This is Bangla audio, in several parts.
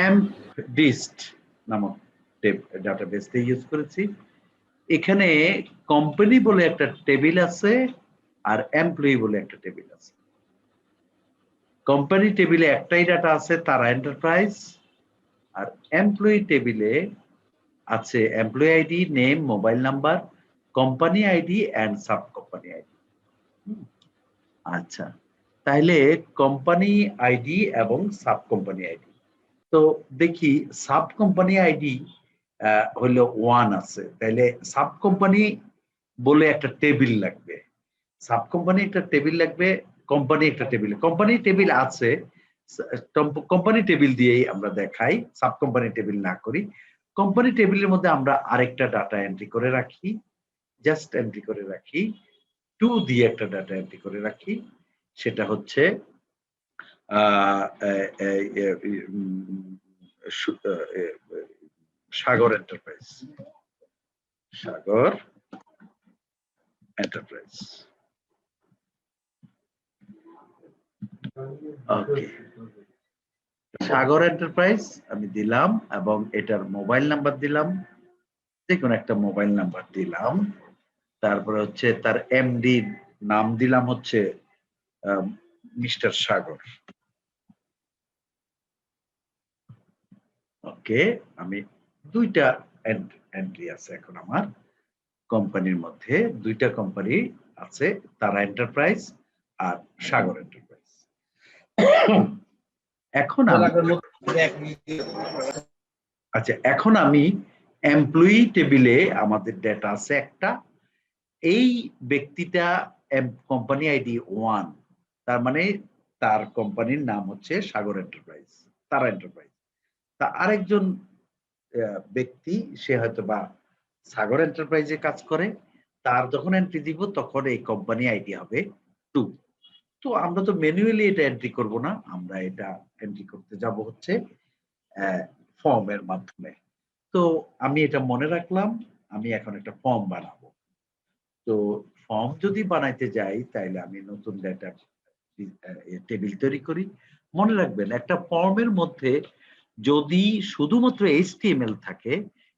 এমডিস্ট নামক ডাটাবেস ইউজ করেছি। এখানে কোম্পানি বলে একটা টেবিল আছে আর এমপ্লয়ি বলে একটা টেবিল আছে। কোম্পানি টেবিলে একটাই ডাটা আছে, তারা এন্টারপ্রাইজ। আর এমপ্লয়ি টেবিলে আছে employee ID, name, mobile number, company ID and sub company ID. আচ্ছা, তাহলে কোম্পানি আইডি এবং সাব কোম্পানি আইডি। তো দেখি সাব কোম্পানি আইডি হলো 1 আছে, তাহলে সাব কোম্পানি বলে একটা টেবিল লাগবে। সাব কোম্পানি একটা টেবিল লাগবে, কোম্পানি একটা টেবিল। কোম্পানি টেবিল আছে, কোম্পানি টেবিল দিয়েই আমরা দেখাই, সাব কোম্পানি টেবিল না করি। কোম্পানি টেবিলের মধ্যে আমরা আরেকটা ডাটা এন্ট্রি করে রাখি, জাস্ট এন্ট্রি করে রাখি, 2 দিয়ে একটা ডাটা এন্ট্রি করে রাখি। সেটা হচ্ছে সাগর এন্টারপ্রাইজ। সাগর এন্টারপ্রাইজ। ওকে, সাগর এন্টারপ্রাইজ আমি দিলাম এবং এটার মোবাইল নাম্বার দিলাম, যে কোনো একটা মোবাইল নাম্বার দিলাম। তারপরে হচ্ছে তার এমডি নাম দিলাম হচ্ছে মিস্টার সাগর। ওকে, আমি দুইটা এন্ট্রি আছে এখন আমার কোম্পানির মধ্যে, দুইটা কোম্পানি আছে, তারা এন্টারপ্রাইজ আর সাগর এন্টারপ্রাইজ। এখন আচ্ছা, এখন আমি এমপ্লয়ি টেবিলে আমাদের ডেটা আছে একটা, এই ব্যক্তিটা কোম্পানি আইডি 1, তার মানে তার কোম্পানির নাম হচ্ছে সাগর এন্টারপ্রাইজ, তারা এন্টারপ্রাইজ। তা আরেকজন ব্যক্তি, সে হয়তো বা সাগর এন্টারপ্রাইজে কাজ করে, তার যখন এন্ট্রি দিব তখন এই কোম্পানি আইডি হবে 2। তো আমরা তো ম্যানুয়ালি এটা এন্ট্রি করব না, আমরা এটা এন্ট্রি করতে যাব হচ্ছে ফর্মের মাধ্যমে। তো আমি এটা মনে রাখলাম, আমি এখন একটা ফর্ম বানাবো। তো ফর্ম যদি বানাইতে যাই তাহলে আমি নতুন ডেটা টেবিল তৈরি করি। মনে রাখবেন, একটা ফর্মের মধ্যে যদি শুধুমাত্র HTML থাকে,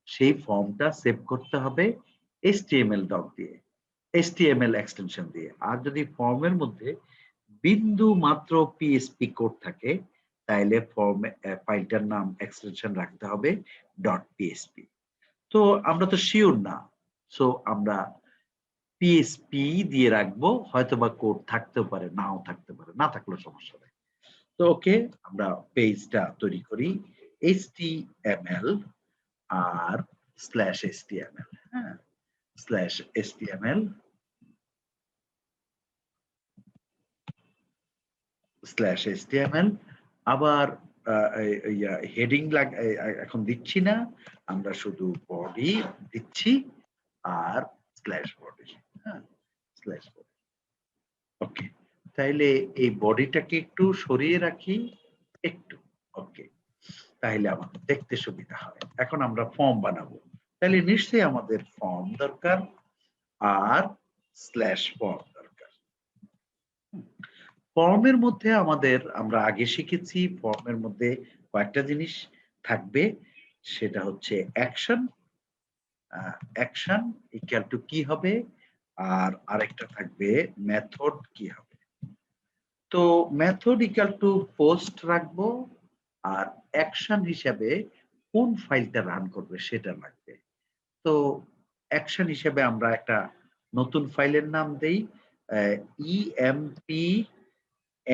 সেই ফর্মটা সেভ করতে হবে HTML ডক দিয়ে, HTML এক্সটেনশন দিয়ে। আর যদি ফর্মের মধ্যে বিন্দু মাত্র PHP কোড থাকে, তাহলে ফর্ম ফাইলটার নাম এক্সটেনশন রাখতে হবে .php। তো আমরা তো শিওর না, সো আমরা PHP দিয়ে রাখবো, হয়তোবা কোড থাকতেও পারে, নাও থাকতে পারে, না থাকলেও সমস্যা নেই। তো ওকে, আমরা পেজটা তৈরি করি HTML আর /HTML, হ্যাঁ, /HTML /HTML। আবার হেডিং এখন দিচ্ছি না, আমরা শুধু বডি দিচ্ছি আর /body, হ্যাঁ, /body। ওকে, তাইলে এই বডিটাকে একটু সরিয়ে রাখি একটু। ওকে, তাহলে আমাদের দেখতে সুবিধা হয়। এখন আমরা ফর্ম বানাবো, তাহলে নিশ্চয়ই আমাদের ফর্ম দরকার আর /form দরকার। ফর্মের মধ্যে আমাদের, আমরা আগে শিখেছি, ফর্মের মধ্যে কয়েকটা জিনিস থাকবে, সেটা হচ্ছে অ্যাকশন, অ্যাকশন ইকুয়াল টু কি হবে, আর আরেকটা থাকবে মেথড কি হবে। তো মেথড ইকুয়াল টু পোস্ট রাখবো, আর অ্যাকশন হিসাবে কোন ফাইলটা রান করবে সেটা লাগবে। তো অ্যাকশন হিসেবে আমরা একটা নতুন ফাইলের নাম দেই emp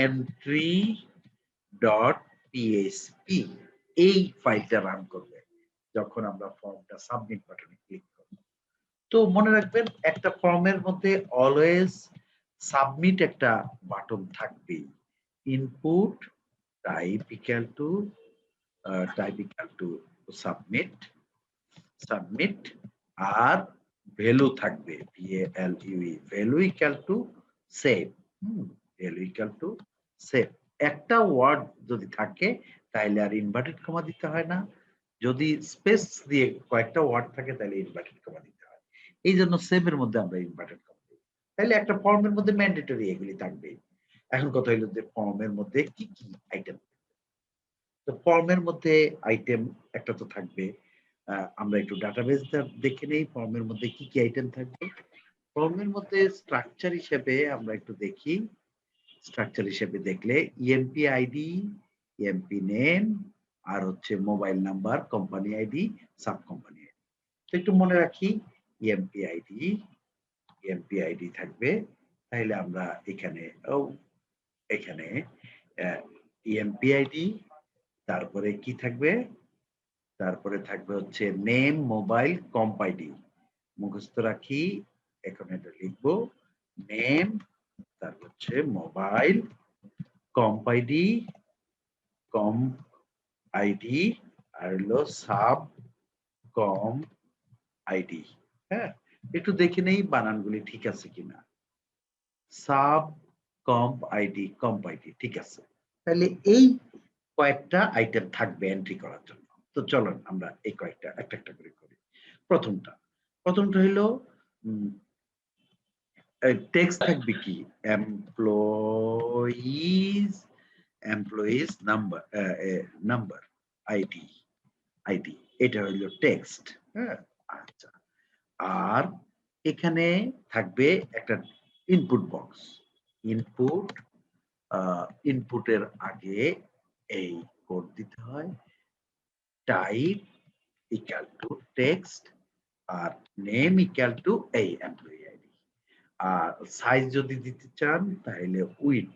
entry.php। এই ফাইলটা রান করবে যখন আমরা ফর্মটা সাবমিট বাটনে ক্লিক করব। তো মনে রাখবেন, একটা ফর্মের মধ্যে অলওয়েজ সাবমিট একটা বাটন থাকবে। Input type equal to submit, submit, আর ভ্যালু থাকবে VALUE, value equal to save, value equal to save. একটা ওয়ার্ড যদি থাকে তাহলে আর ইনভার্টেড কমা দিতে হয় না, যদি স্পেস দিয়ে কয়েকটা ওয়ার্ড থাকে তাহলে ইনভার্টেড কমা দিতে হয়। এই জন্য সেভের মধ্যে আমরা ইনভার্টেড কমা দিই। তাহলে একটা ফর্মের মধ্যে ম্যান্ডেটরি এগুলি থাকবে। এখন কথা হলো যে ফর্মের মধ্যে কি কি আইটেম। তো ফর্মের মধ্যে আইটেম একটা তো থাকবে। আমরা একটু ডাটাবেসটা দেখে নেই ফর্মের মধ্যে কি কি আইটেম থাকবে। ফর্মের মধ্যে স্ট্রাকচার হিসেবে আমরা একটু দেখি। স্ট্রাকচার হিসেবে দেখলে ইএমপি আইডি, ইএমপি নেম আর হচ্ছে mobile number, company ID, sub company ID. তো একটু মনে রাখি ইএমপি আইডি, ইএমপি আইডি থাকবে। তাহলে আমরা এখানে ইএমপি আইডি, তারপরে কি থাকবে? তারপরে থাকবে হচ্ছে নেম, মোবাইল, কম্প আইডি। মুখস্থ রাখি। এখন এটা লিখবো নেম, তারপর হচ্ছে mobile, comp ID, comp ID আর হলো সাব কম আইডি। হ্যাঁ, একটু দেখে নেই বানানগুলি ঠিক আছে কিনা। Sub comp ID, comp ID ঠিক আছে। তাহলে এই কয়েকটা আইটেম থাকবে এন্ট্রি করার জন্য। তো চলুন আমরা এই কয়েকটা একটা একটা করে করি। প্রথমটা হলো টেক্সট থাকবে কি? এমপ্লয়িজ নাম্বার আইডি এটা হলো টেক্সট। হ্যাঁ, আচ্ছা। আর এখানে থাকবে একটা ইনপুট বক্স। ইনপুটের আগে এই কোড দিতে হয়, টাইপ ইকুয়াল টু টেক্সট আর নেম ইকুয়াল টু এই এমপ্লয়ি আইডি। আর সাইজ যদি দিতে চান তাহলে উইথ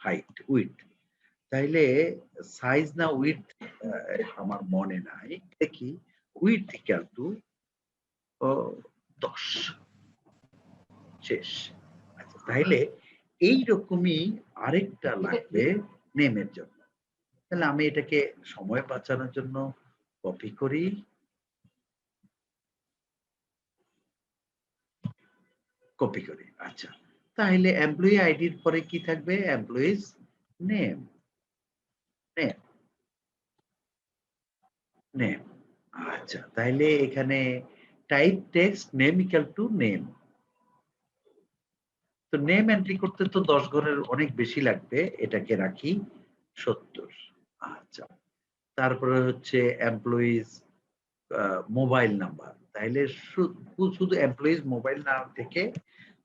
হাইট তাইলে সাইজ না উইথ আমার মনে নাই, দেখি উইথ ইকুয়াল টু 10 শেষ। আচ্ছা, তাহলে এইরকমই আরেকটা লাগবে নেমের জন্য। তাহলে আমি এটাকে সময় বাঁচানোর জন্য কপি করি, আচ্ছা। তাহলে এমপ্লয়ি আইডির পরে কি থাকবে? Employees name, name. আচ্ছা, তাহলে এখানে type text name equal two name. তো নেম এন্ট্রি করতে তো 10 ঘরের অনেক বেশি লাগবে, এটাকে রাখি 70। আচ্ছা, তারপরে হচ্ছে এমপ্লয়িজ মোবাইল নাম্বার। তাইলে শুধু এমপ্লয়িজ মোবাইল না থেকে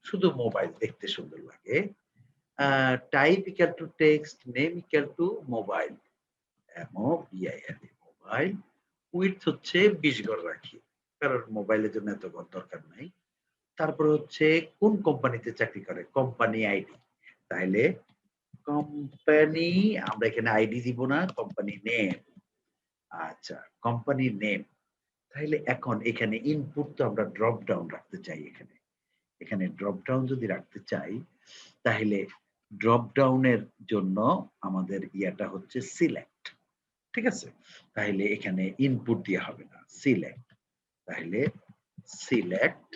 শুধু মোবাইল দেখতে সুন্দর লাগে। Type equal to text name equal two mobile, mobile. Width হচ্ছে 20 ঘর রাখি, কারণ মোবাইলের জন্য এত ঘর দরকার নাই। তারপর হচ্ছে কোন কোম্পানিতে চাকরি করে, কোম্পানি আইডি। তাহলে কোম্পানি, আমরা এখানে আইডি দিব না, কোম্পানি নেম। আচ্ছা, কোম্পানি নেম। তাহলে এখন এখানে ইনপুট তো আমরা ড্রপ ডাউন রাখতে চাই। এখানে ড্রপ ডাউন যদি রাখতে চাই তাহলে ড্রপ ডাউনের জন্য আমাদের ইয়াটা হচ্ছে সিলেক্ট। ঠিক আছে, তাহলে এখানে ইনপুট দিয়ে হবে না, সিলেক্ট। তাহলে select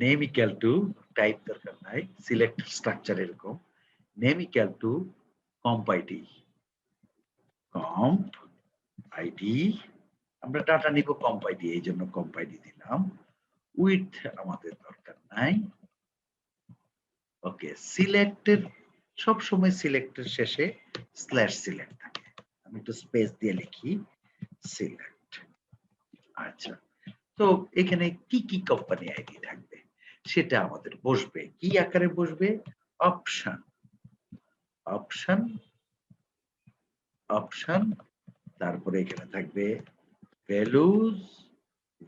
name equal two, type দরকার নাই, সিলেক্ট স্ট্রাকচার এরকম, name equal two comp ID, আমরা ডাটা নিব কম্প আইডি, এই জন্য কম্প আইডি দিলাম। উইথ আমাদের দরকার নাই। ওকে, সিলেক্টের সবসময় সিলেক্টের শেষে স্ল্যাশ সিলেক্ট থাকে, আমি একটু স্পেস দিয়ে লিখি সিলেক্ট। আচ্ছা, তো এখানে কি কি কোম্পানি আইডি থাকবে সেটা আমাদের বসবে, কি আকারে বসবে? অপশন, তারপরে এখানে থাকবে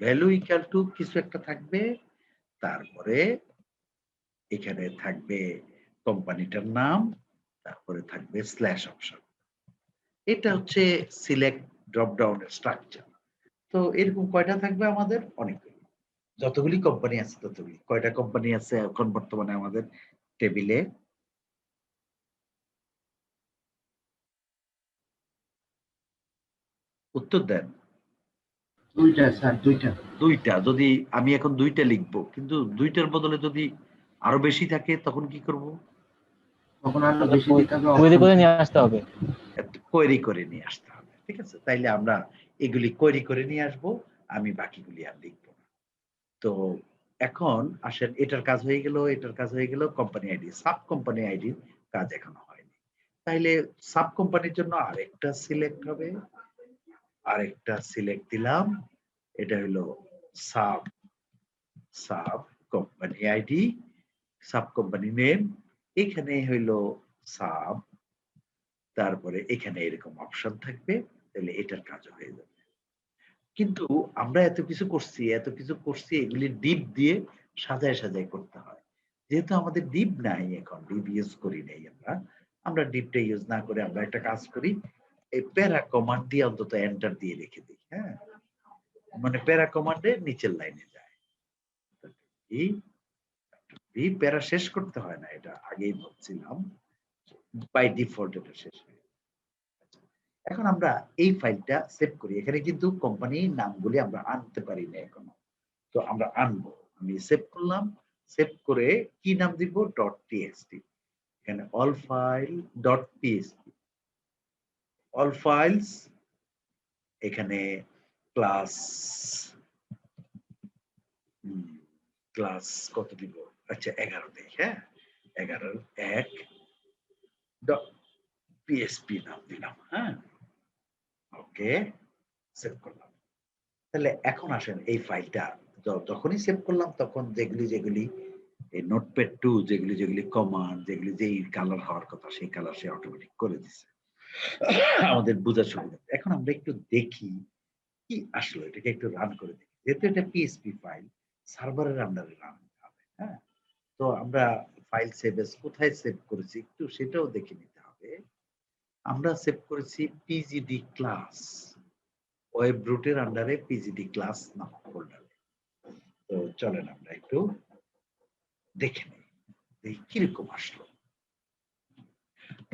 ভ্যালু ইকুয়াল টু কিছু একটা থাকবে, তারপরে এখানে থাকবে কোম্পানিটার নাম, তারপরে থাকবে স্ল্যাশ অপশন। এটা হচ্ছে সিলেক্ট ড্রপ ডাউনের স্ট্রাকচার। তো এরকম কয়টা থাকবে আমাদের? অনেকগুলি, যতগুলি কোম্পানি আছে ততগুলি। কয়টা কোম্পানি আছে এখন বর্তমানে আমাদের টেবিলে? উত্তর দেন। দুইটা স্যার, দুইটা। যদি আমি এখন দুইটা লিখবো, কিন্তু দুইটার বদলে যদি আরো বেশি থাকে তখন কি করব? তখন আরো বেশি দিতে হবে, কোয়েরি করে নিয়ে আসতে হবে। কোয়েরি করে নিয়ে আসতে হবে। ঠিক আছে, তাইলে আমরা এগুলি কোয়েরি করে নিয়ে আসবো, আমি বাকিগুলি আর লিখবো না। তো এখন আসেন এটার কাজ হয়ে গেল, এটার কাজ হয়ে গেল, কোম্পানি আইডি। সাব কোম্পানি আইডির কাজ এখনো হয়নি। তাইলে সাব কোম্পানির জন্য আরেকটা সিলেক্ট হবে। আরেকটা সিলেক্ট দিলাম। এটা হলো sub sub company ID, sub company name. এখানে হইলো সাব, তারপরে এখানে এরকম অপশন থাকবে। তাহলে এটার কাজও হয়ে যাবে। কিন্তু আমরা এত কিছু করছি এগুলি ডিপ দিয়ে সাজায়, সাজায় করতে হয়। যেহেতু আমাদের ডিপ নাই এখন, ডিপ ইউজ করি নাই আমরা। আমরা ডিপটা ইউজ না করে আমরা একটা কাজ করি। এই প্যারা কমান্ড দিয়ে অন্তত এন্টার দিয়ে রেখে দিই। হ্যাঁ? মানে প্যারা কমান্ডে নিচের লাইনে যায়। এই এই প্যারা শেষ করতে হয় না, এটা আগেই বলছিলাম। বাই ডিফল্ট এটা শেষ হয়ে যায়। এখন আমরা এই ফাইলটা সেভ করি। এখানে কিন্তু কোম্পানির নামগুলি আমরা আনতে পারি না এখনো। তো আমরা আনবো। আমি সেভ করলাম। সেভ করে কি নাম দিব? .txt। এখানে all file .php, all files, এখানে ক্লাস ক্লাস কত দিব? আচ্ছা 11 দেই, হ্যাঁ? 11.1.php নাম দিলাম, হ্যাঁ? ওকে, সেভ করলাম। তাহলে এখন আসেন এই ফাইলটা যখনই সেভ করলাম তখন যেগুলি এই নোটপ্যাড 2 যেগুলি কমান্ড, যেগুলি যেই কালার হওয়ার কথা সেই কালার সে অটোমেটিক করে দিছে। আমাদের বোঝার সুবিধা। এখন আমরা একটু দেখি কি আসলো, এটাকে একটু রান করে দেখি। যেহেতু এটা পিএইচপি ফাইল, সার্ভারের আন্ডারে রান হবে। হ্যাঁ? তো আমরা ফাইল সেভ এস কোথায় সেভ করেছি একটু সেটাও দেখে নিতে হবে। আমরা সেভ করেছি পিজিডি ক্লাস। ওয়েব রুটের আন্ডারে পিজিডি ক্লাস নাম ফোল্ডারে। তো চলেন আমরা একটু দেখে নিই। দেখি কিরকম আসলো।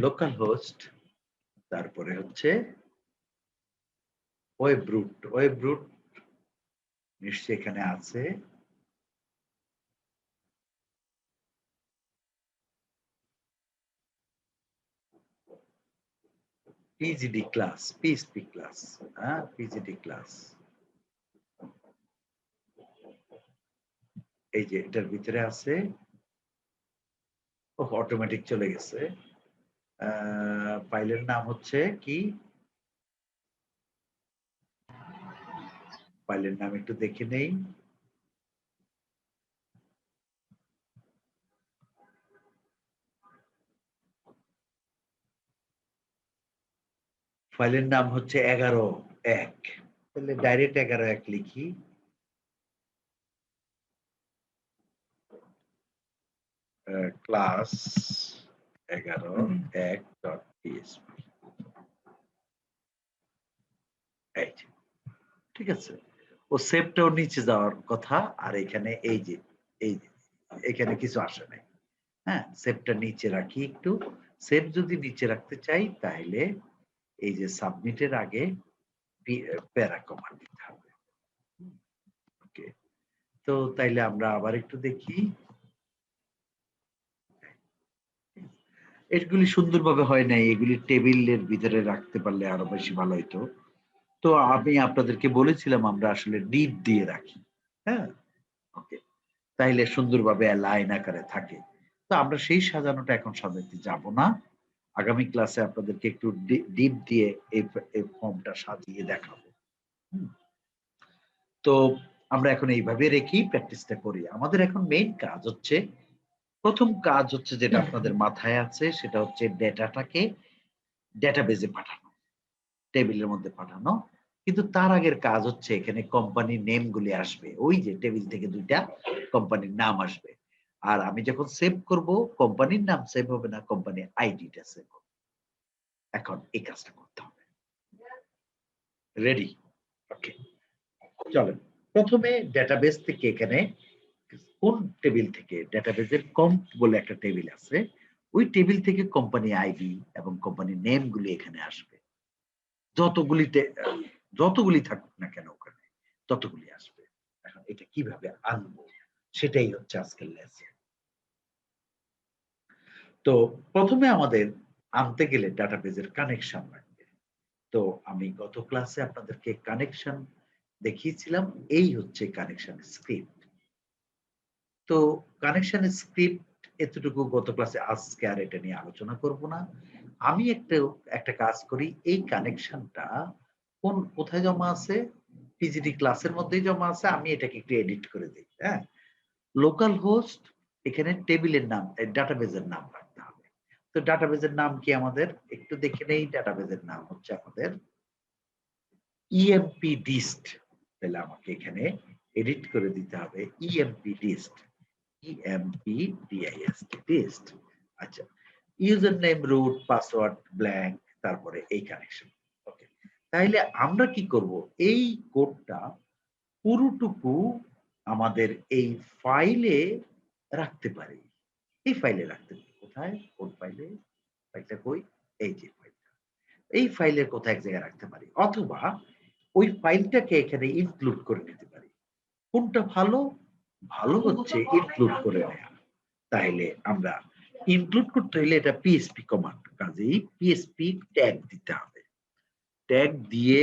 লোকাল হোস্ট, তারপরে হচ্ছে ওয়েব রুট। ওয়েব রুট নিশ্চয়ই এখানে আছে। পিজিডি ক্লাস, পিএইচপি ক্লাস, হ্যাঁ পিজিডি ক্লাস। এই যে এটার ভিতরে আছে। ও অটোমেটিক চলে গেছে। ফাইলের নাম হচ্ছে কি? ফাইলের নাম একটু দেখে নেই। ফাইলের নাম হচ্ছে 11.1। তাহলে ডাইরেক্ট 11.1 লিখি। Class 11.1.php। এই যে, ঠিক আছে। ও সেভটাও নিচে যাওয়ার কথা। আর এখানে এই যে এখানে কিছু আসে নাই। হ্যাঁ? সেভটা নিচে রাখি একটু। সেভ যদি নিচে রাখতে চাই তাহলে এই যে সাবমিটের আগে প্যারা কমান্ড দিতে হবে। ওকে। তো তাইলে আমরা আবার একটু দেখি। এগুলি সুন্দরভাবে হয় নাই। এগুলি টেবিলের ভিতরে রাখতে পারলে আরো বেশি ভালো হইতো। তো আমি আপনাদেরকে বলেছিলাম আমরা আসলে ডিপ দিয়ে রাখি। হ্যাঁ? ওকে। তাইলে সুন্দরভাবে লাইন আকারে থাকে। তো আমরা সেই সাজানোটা এখন সাজাতে যাব না। আগামী ক্লাসে আপনাদেরকে একটু ডিপ দিয়ে এই ফর্মটা সাজিয়ে দেখাবো। হুম? তো আমরা এখন এইভাবে রেখেই প্র্যাকটিসটা করি। আমাদের এখন মেইন কাজ হচ্ছে, প্রথম কাজ হচ্ছে যেটা আপনাদের মাথায় আছে সেটা হচ্ছে ডেটাটাকে ডেটাবেজে পাঠানো, টেবিলের মধ্যে পাঠানো। কিন্তু তার আগের কাজ হচ্ছে এখানে কোম্পানির নেম গুলি আসবে। ওই যে টেবিল থেকে ২ টা কোম্পানির নাম আসবে। আর আমি যখন সেভ করব কোম্পানির নাম সেভ হবে না, কোম্পানির আইডিটা সেভ হবে। এখন এই কাজটা করতে হবে। রেডি? ওকে। চলেন। প্রথমে ডেটাবেস থেকে এখানে কোন টেবিল থেকে ডেটাবেজের কম্প বলে একটা টেবিল আছে। ওই টেবিল থেকে কোম্পানি আইডি এবং কোম্পানি নেম গুলি এখানে আসবে। যতগুলিতে যতগুলি থাকুক না কেন ওখানে ততগুলি আসবে। এখন এটা কিভাবে আনবো সেটাই হচ্ছে আজকের লেসন। তো প্রথমে আমাদের আনতে গেলে ডাটাবেজের কানেকশন লাগবে। তো আমি গত ক্লাসে আপনাদেরকে কানেকশন দেখিয়েছিলাম। এই হচ্ছে কানেকশন স্ক্রিপ্ট। তো কানেকশন স্ক্রিপ্ট এতটুকু গত ক্লাসে আজকে আর এটা নিয়ে আলোচনা করব না। আমি একটা কাজ করি, এই কানেকশনটা কোথায় জমা আছে? পিজিডি ক্লাসের মধ্যেই জমা আছে। আমি এটাকে একটু এডিট করে দেই। হ্যাঁ? লোকাল হোস্ট এখানে টেবিলের নাম, ডাটাবেজের নাম রাখতে হবে। তো ডাটাবেজের নাম কি আমাদের? একটু দেখে নেই। ডাটাবেজের নাম হচ্ছে আমাদের ইএমপি ডিস্ট। তাহলে আমাকে এখানে এডিট করে দিতে হবে EMP dist. EMP DIST dist. আচ্ছা। User name root, password blank, তারপরে এই কানেকশন। ওকে। তাইলে আমরা কি করব? এই কোডটা পুরোটুকু আমাদের এই ফাইলে রাখতে পারি। এই ফাইলে রাখতে পারি। কোথায়? কোন ফাইলে? ফাইলটা কই? এই যে ফাইলটা। এই ফাইলের কোথাও এক জায়গায় রাখতে পারি। অথবা ওই ফাইলটাকে এখানে ইনক্লুড করে নিতে পারি। কোনটা ভালো? ভালো হচ্ছে ইনক্লুড করে নেয়া। তাইলে আমরা ইনক্লুড করতে হইলে এটা পিএসপি কমান্ড। কাজেই পিএসপি ট্যাগ দিতে হবে। ট্যাগ দিয়ে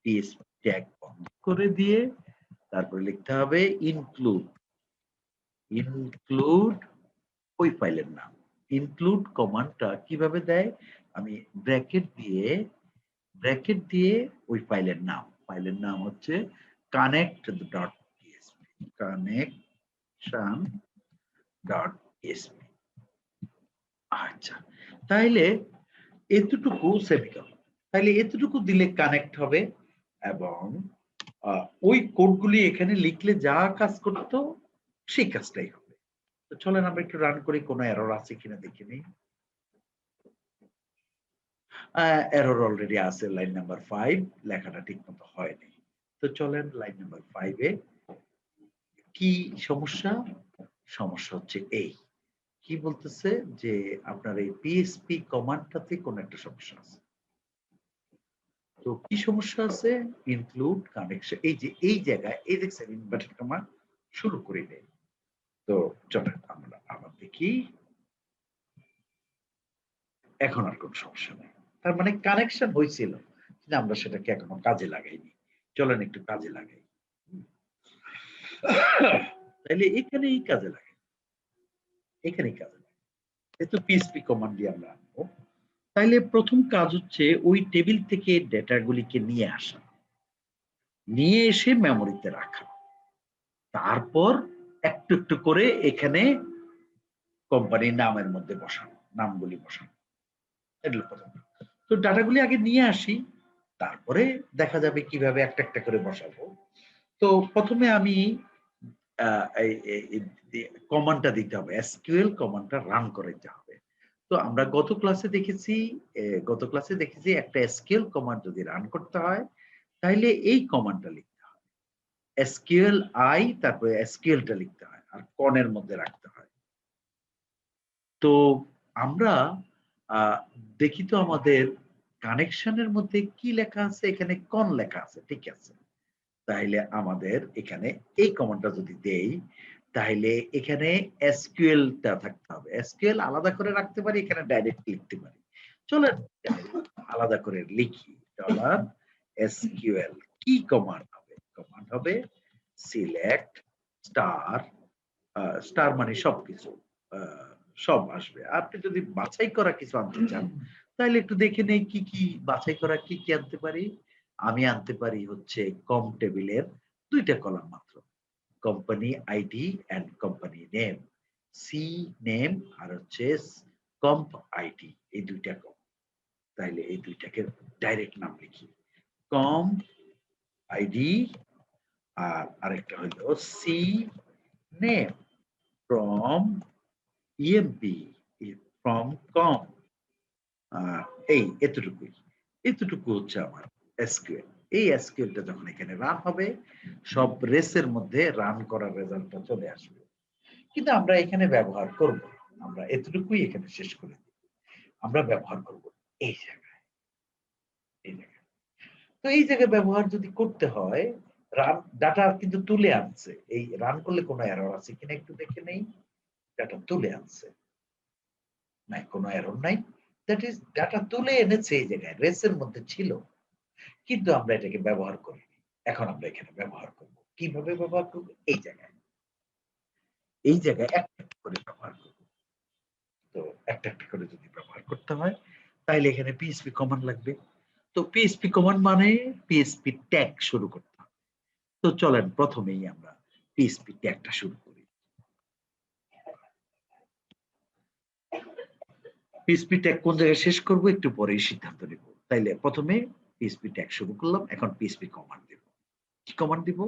পিএসপি ট্যাগ বন্ধ করে দিয়ে তারপরে লিখতে হবে ইনক্লুড। ইনক্লুড ওই ফাইলের নাম। ইনক্লুড কমান্ডটা কিভাবে দেয়? আমি ব্র্যাকেট দিয়ে ওই ফাইলের নাম। ফাইলের নাম হচ্ছে connect.csv connection.csv। আচ্ছা। তাইলে এতটুকু সেমিকলন। তাইলে এতটুকু দিলে কানেক্ট হবে এবং ওই কোডগুলি এখানে লিখলে যা কাজ করতো সেই কাজটাই হবে। তো চলেন আমরা একটু রান করি, কোনো এরর আছে কিনা দেখে নিই। এরর অলরেডি আছে লাইন নাম্বার 5, লেখাটা ঠিকমতো হয়নি। তো চলেন লাইন নাম্বার 5 এ কি সমস্যা? সমস্যা হচ্ছে এই। কি বলতেছে যে আপনার এই পিএসপি কমান্ডটাতে কোন একটা সমস্যা আছে। তো কি সমস্যা আছে? Include connection. এই যে এই জায়গায় এই দেখছেন ইনভার্টেড কমা শুরু করে দেয়। তো চলেন আমরা আবার দেখি। এখন আর কোন সমস্যা নেই। তার মানে কানেকশন হয়েছিল, কিন্তু আমরা সেটাকে এখনো কাজে লাগাইনি। চলেন একটু কাজে লাগাই। তাইলে এখানেই কাজে লাগে। এখানেই কাজে লাগে। যেহেতু পিএসপি কমান্ড দিয়ে আমরা আনবো। তাইলে প্রথম কাজ হচ্ছে ওই টেবিল থেকে ডেটাগুলিকে নিয়ে আসা। নিয়ে এসে মেমোরিতে রাখা। তারপর একটু একটু করে এখানে কোম্পানির নামের মধ্যে বসানো, নামগুলি বসানো। এগুলো প্রথম। তো ডাটাগুলি আগে নিয়ে আসি, তারপরে দেখা যাবে কিভাবে একটা একটা করে বসাবো। তো প্রথমে আমি কমান্ডটা দিতে হবে, এসকিউএল কমান্ডটা রান করতে হবে। তো আমরা গত ক্লাসে দেখেছি একটা এসকিউএল কমান্ড যদি রান করতে হয় তাহলে এই কমান্ডটা লিখতে হয়। এসকিউএল আই, তারপরে এসকিউএলটা লিখতে হয় আর কনের মধ্যে রাখতে হয়। তো আমরা দেখি তো আমাদের কানেকশনের মধ্যে কি লেখা আছে? এখানে কন লেখা আছে, ঠিক আছে। তাইলে আমাদের এখানে এই কমান্ডটা যদি দেই তাহলে এখানে এসকিউএল টা থাকতে হবে। এসকিউএল আলাদা করে রাখতে পারি, এখানে ডাইরেক্ট লিখতে পারি। চলেন আলাদা করে লিখি। ডলার এসকিউএল কি কমান্ড হবে? কমান্ড হবে সিলেক্ট স্টার, স্টার মানে সবকিছু, সব আসবে। আপনি যদি বাছাই করা কিছু আনতে চান তাহলে একটু দেখে নেই কি কি বাছাই করা কি কি আনতে পারি। আমি আনতে পারি হচ্ছে কম টেবিলের 2টা কলাম মাত্র, company ID and company name. C name আর হচ্ছে কম্প আইডি, এই 2টা কম। তাইলে এই 2টাকে ডাইরেক্ট নাম লিখি, কম্প আইডি আর আরেকটা হলো C name from EMP, from com. এই এতটুকু হচ্ছে আমার এসকিউএল। এই এসকিউএলটা যখন এখানে রান হবে সব রেসের মধ্যে রান করার রেজাল্টটা চলে আসবে। কিন্তু আমরা এখানে ব্যবহার করব, আমরা এতটুকুই এখানে শেষ করে দিই। আমরা ব্যবহার করব এই জায়গায়, এই জায়গায়। তো এই জায়গায় ব্যবহার যদি করতে হয়, রান ডাটা কিন্তু তুলে আনছে। এই রান করলে কোনো এরর আছে কিনা একটু দেখে নেই। ডাটা তুলে আনছে, নাই কোনো এরর নাই। দ্যাট ইজ ডাটা তুলে এনেছে এই জায়গায়, রেসের মধ্যে ছিল, কিন্তু আমরা এটাকে ব্যবহার করিনি। এখন আমরা এখানে ব্যবহার করব। কিভাবে ব্যবহার করব? এই জায়গায়। এই জায়গায় একটা করে ব্যবহার করব। তো একটা করে যদি ব্যবহার করতে হয় তাহলে এখানে পিএইচপি কমান্ড লাগবে। তো পিএইচপি কমান্ড মানে পিএইচপি ট্যাগ শুরু করতে হবে। তো চলেন প্রথমেই আমরা পিএইচপি ট্যাগটা শুরু করি। পিএইচপি ট্যাগ কোন জায়গায় শেষ করব একটু পরেই সিদ্ধান্ত নেব। তাইলে প্রথমে পিএইচপি ট্যাগ শুরু করলাম, এখন পিএইচপি কমান্ড দেব। কি কমান্ড দিব?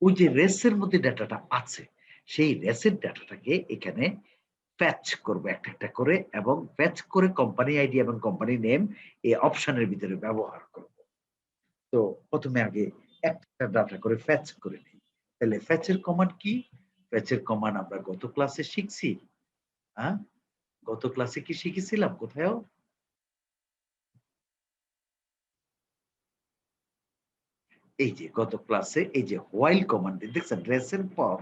ওই যে রেসের মধ্যে ডাটাটা আছে সেই রেসের ডাটাটাকে এখানে ফ্যাচ করব একটা করে, এবং ফ্যাচ করে কোম্পানি আইডি এবং কোম্পানি নেম এই অপশনের ভিতরে ব্যবহার করব। তো প্রথমে আগে একটা ডাটা করে ফ্যাচ করে নিই। তাহলে ফ্যাচের কমান্ড কি? ফ্যাচের কমান্ড আমরা গত ক্লাসে শিখছি। হ্যাঁ, গত ক্লাসে কি শিখেছিলাম কোথায়? এই যে গত ক্লাসে এই যে হোয়াইল কমান্ড দেখছেন, রেসের পর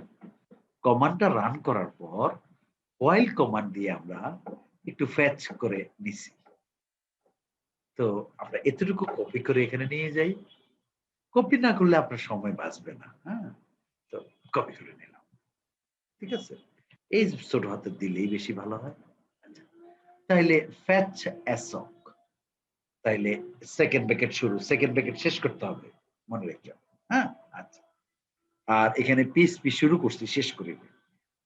কমান্ডটা রান করার পর হোয়াইল কমান্ড দিয়ে আমরা একটু ফ্যাচ করে নিছি। তো আমরা এতটুকু কপি করে এখানে নিয়ে যাই। কপি না করলে আপনার সময় বাঁচবে না। হ্যাঁ, তো কপি করে নিলাম। ঠিক আছে, এই ছোট হাতে দিলেই বেশি ভালো হয়। আচ্ছা, তাইলে ফ্যাচ অ্যাসক, তাইলে সেকেন্ড ব্র্যাকেট শুরু, সেকেন্ড ব্র্যাকেট শেষ করতে হবে, মনে রেখে। হ্যাঁ, আচ্ছা, আর এখানে পিএইচপি শুরু করছি, শেষ করে দিই।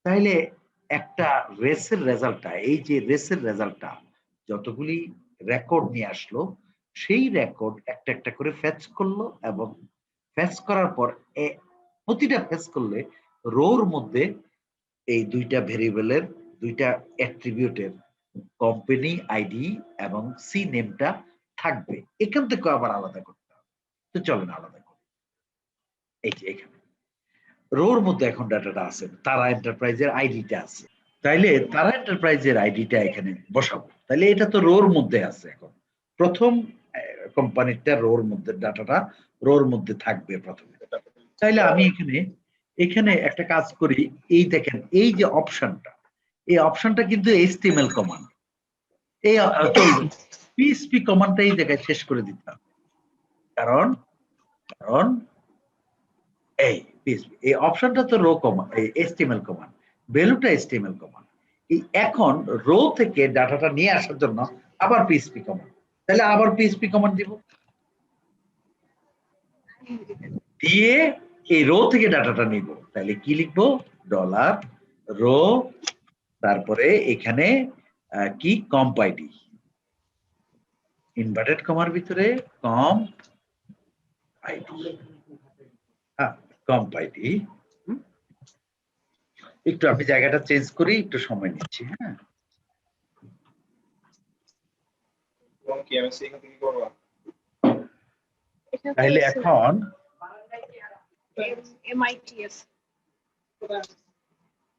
তাইলে একটা রেসের রেজাল্টটা, এই যে রেসের রেজাল্টটা যতগুলি রেকর্ড নিয়ে আসলো সেই রেকর্ড একটা করে ফ্যাচ করলো, এবং ফ্যাচ করার পর প্রতিটা ফ্যাচ করলে রোর মধ্যে এই দুইটা ভেরিয়েবলের দুইটা অ্যাট্রিবিউটের কোম্পানি আইডি এবং সি নেমটা থাকবে। এখান থেকে আবার আলাদা করতে হবে। তো চলেন আলাদা করি। এই যে এখানে রোর মধ্যে এখন ডাটাটা আছে, তারা এন্টারপ্রাইজের আইডিটা আছে। তাইলে তারা এন্টারপ্রাইজের আইডিটা এখানে বসাবো। তাইলে এটা তো রোর মধ্যে আছে। এখন প্রথম কোম্পানিটা রোর মধ্যে, ডাটাটা রোর মধ্যে থাকবে প্রথমে। তাইলে আমি এখানে এখানে একটা কাজ করি। এই দেখেন, এই যে অপশনটা, এই অপশনটা কিন্তু এইচটিএমএল কমান্ড। এই চলবে পিএইচপি কমান্ডটা এই জায়গায় শেষ করে দিতে হবে। কারণ কারণ এই পিএইচপি এই অপশনটা তো রো কমান্ড, এই এইচটিএমএল কমান্ড, ভ্যালুটা এইচটিএমএল কমান্ড। এই এখন রো থেকে ডাটাটা নিয়ে আসার জন্য আবার পিএইচপি কমান্ড। তাহলে আবার পিএইচপি কমান্ড দিব, দিয়ে এই রো থেকে ডাটাটা নিব। তাহলে কি লিখবো? ডলার রো, তারপরে এখানে কি কম্প আইডি, ইনভার্টেড কমার ভিতরে কম আইডি। হ্যাঁ, কম্প আইডি। একটু আমি জায়গাটা চেঞ্জ করি, একটু সময় নিচ্ছি। হ্যাঁ, তাহলে এখন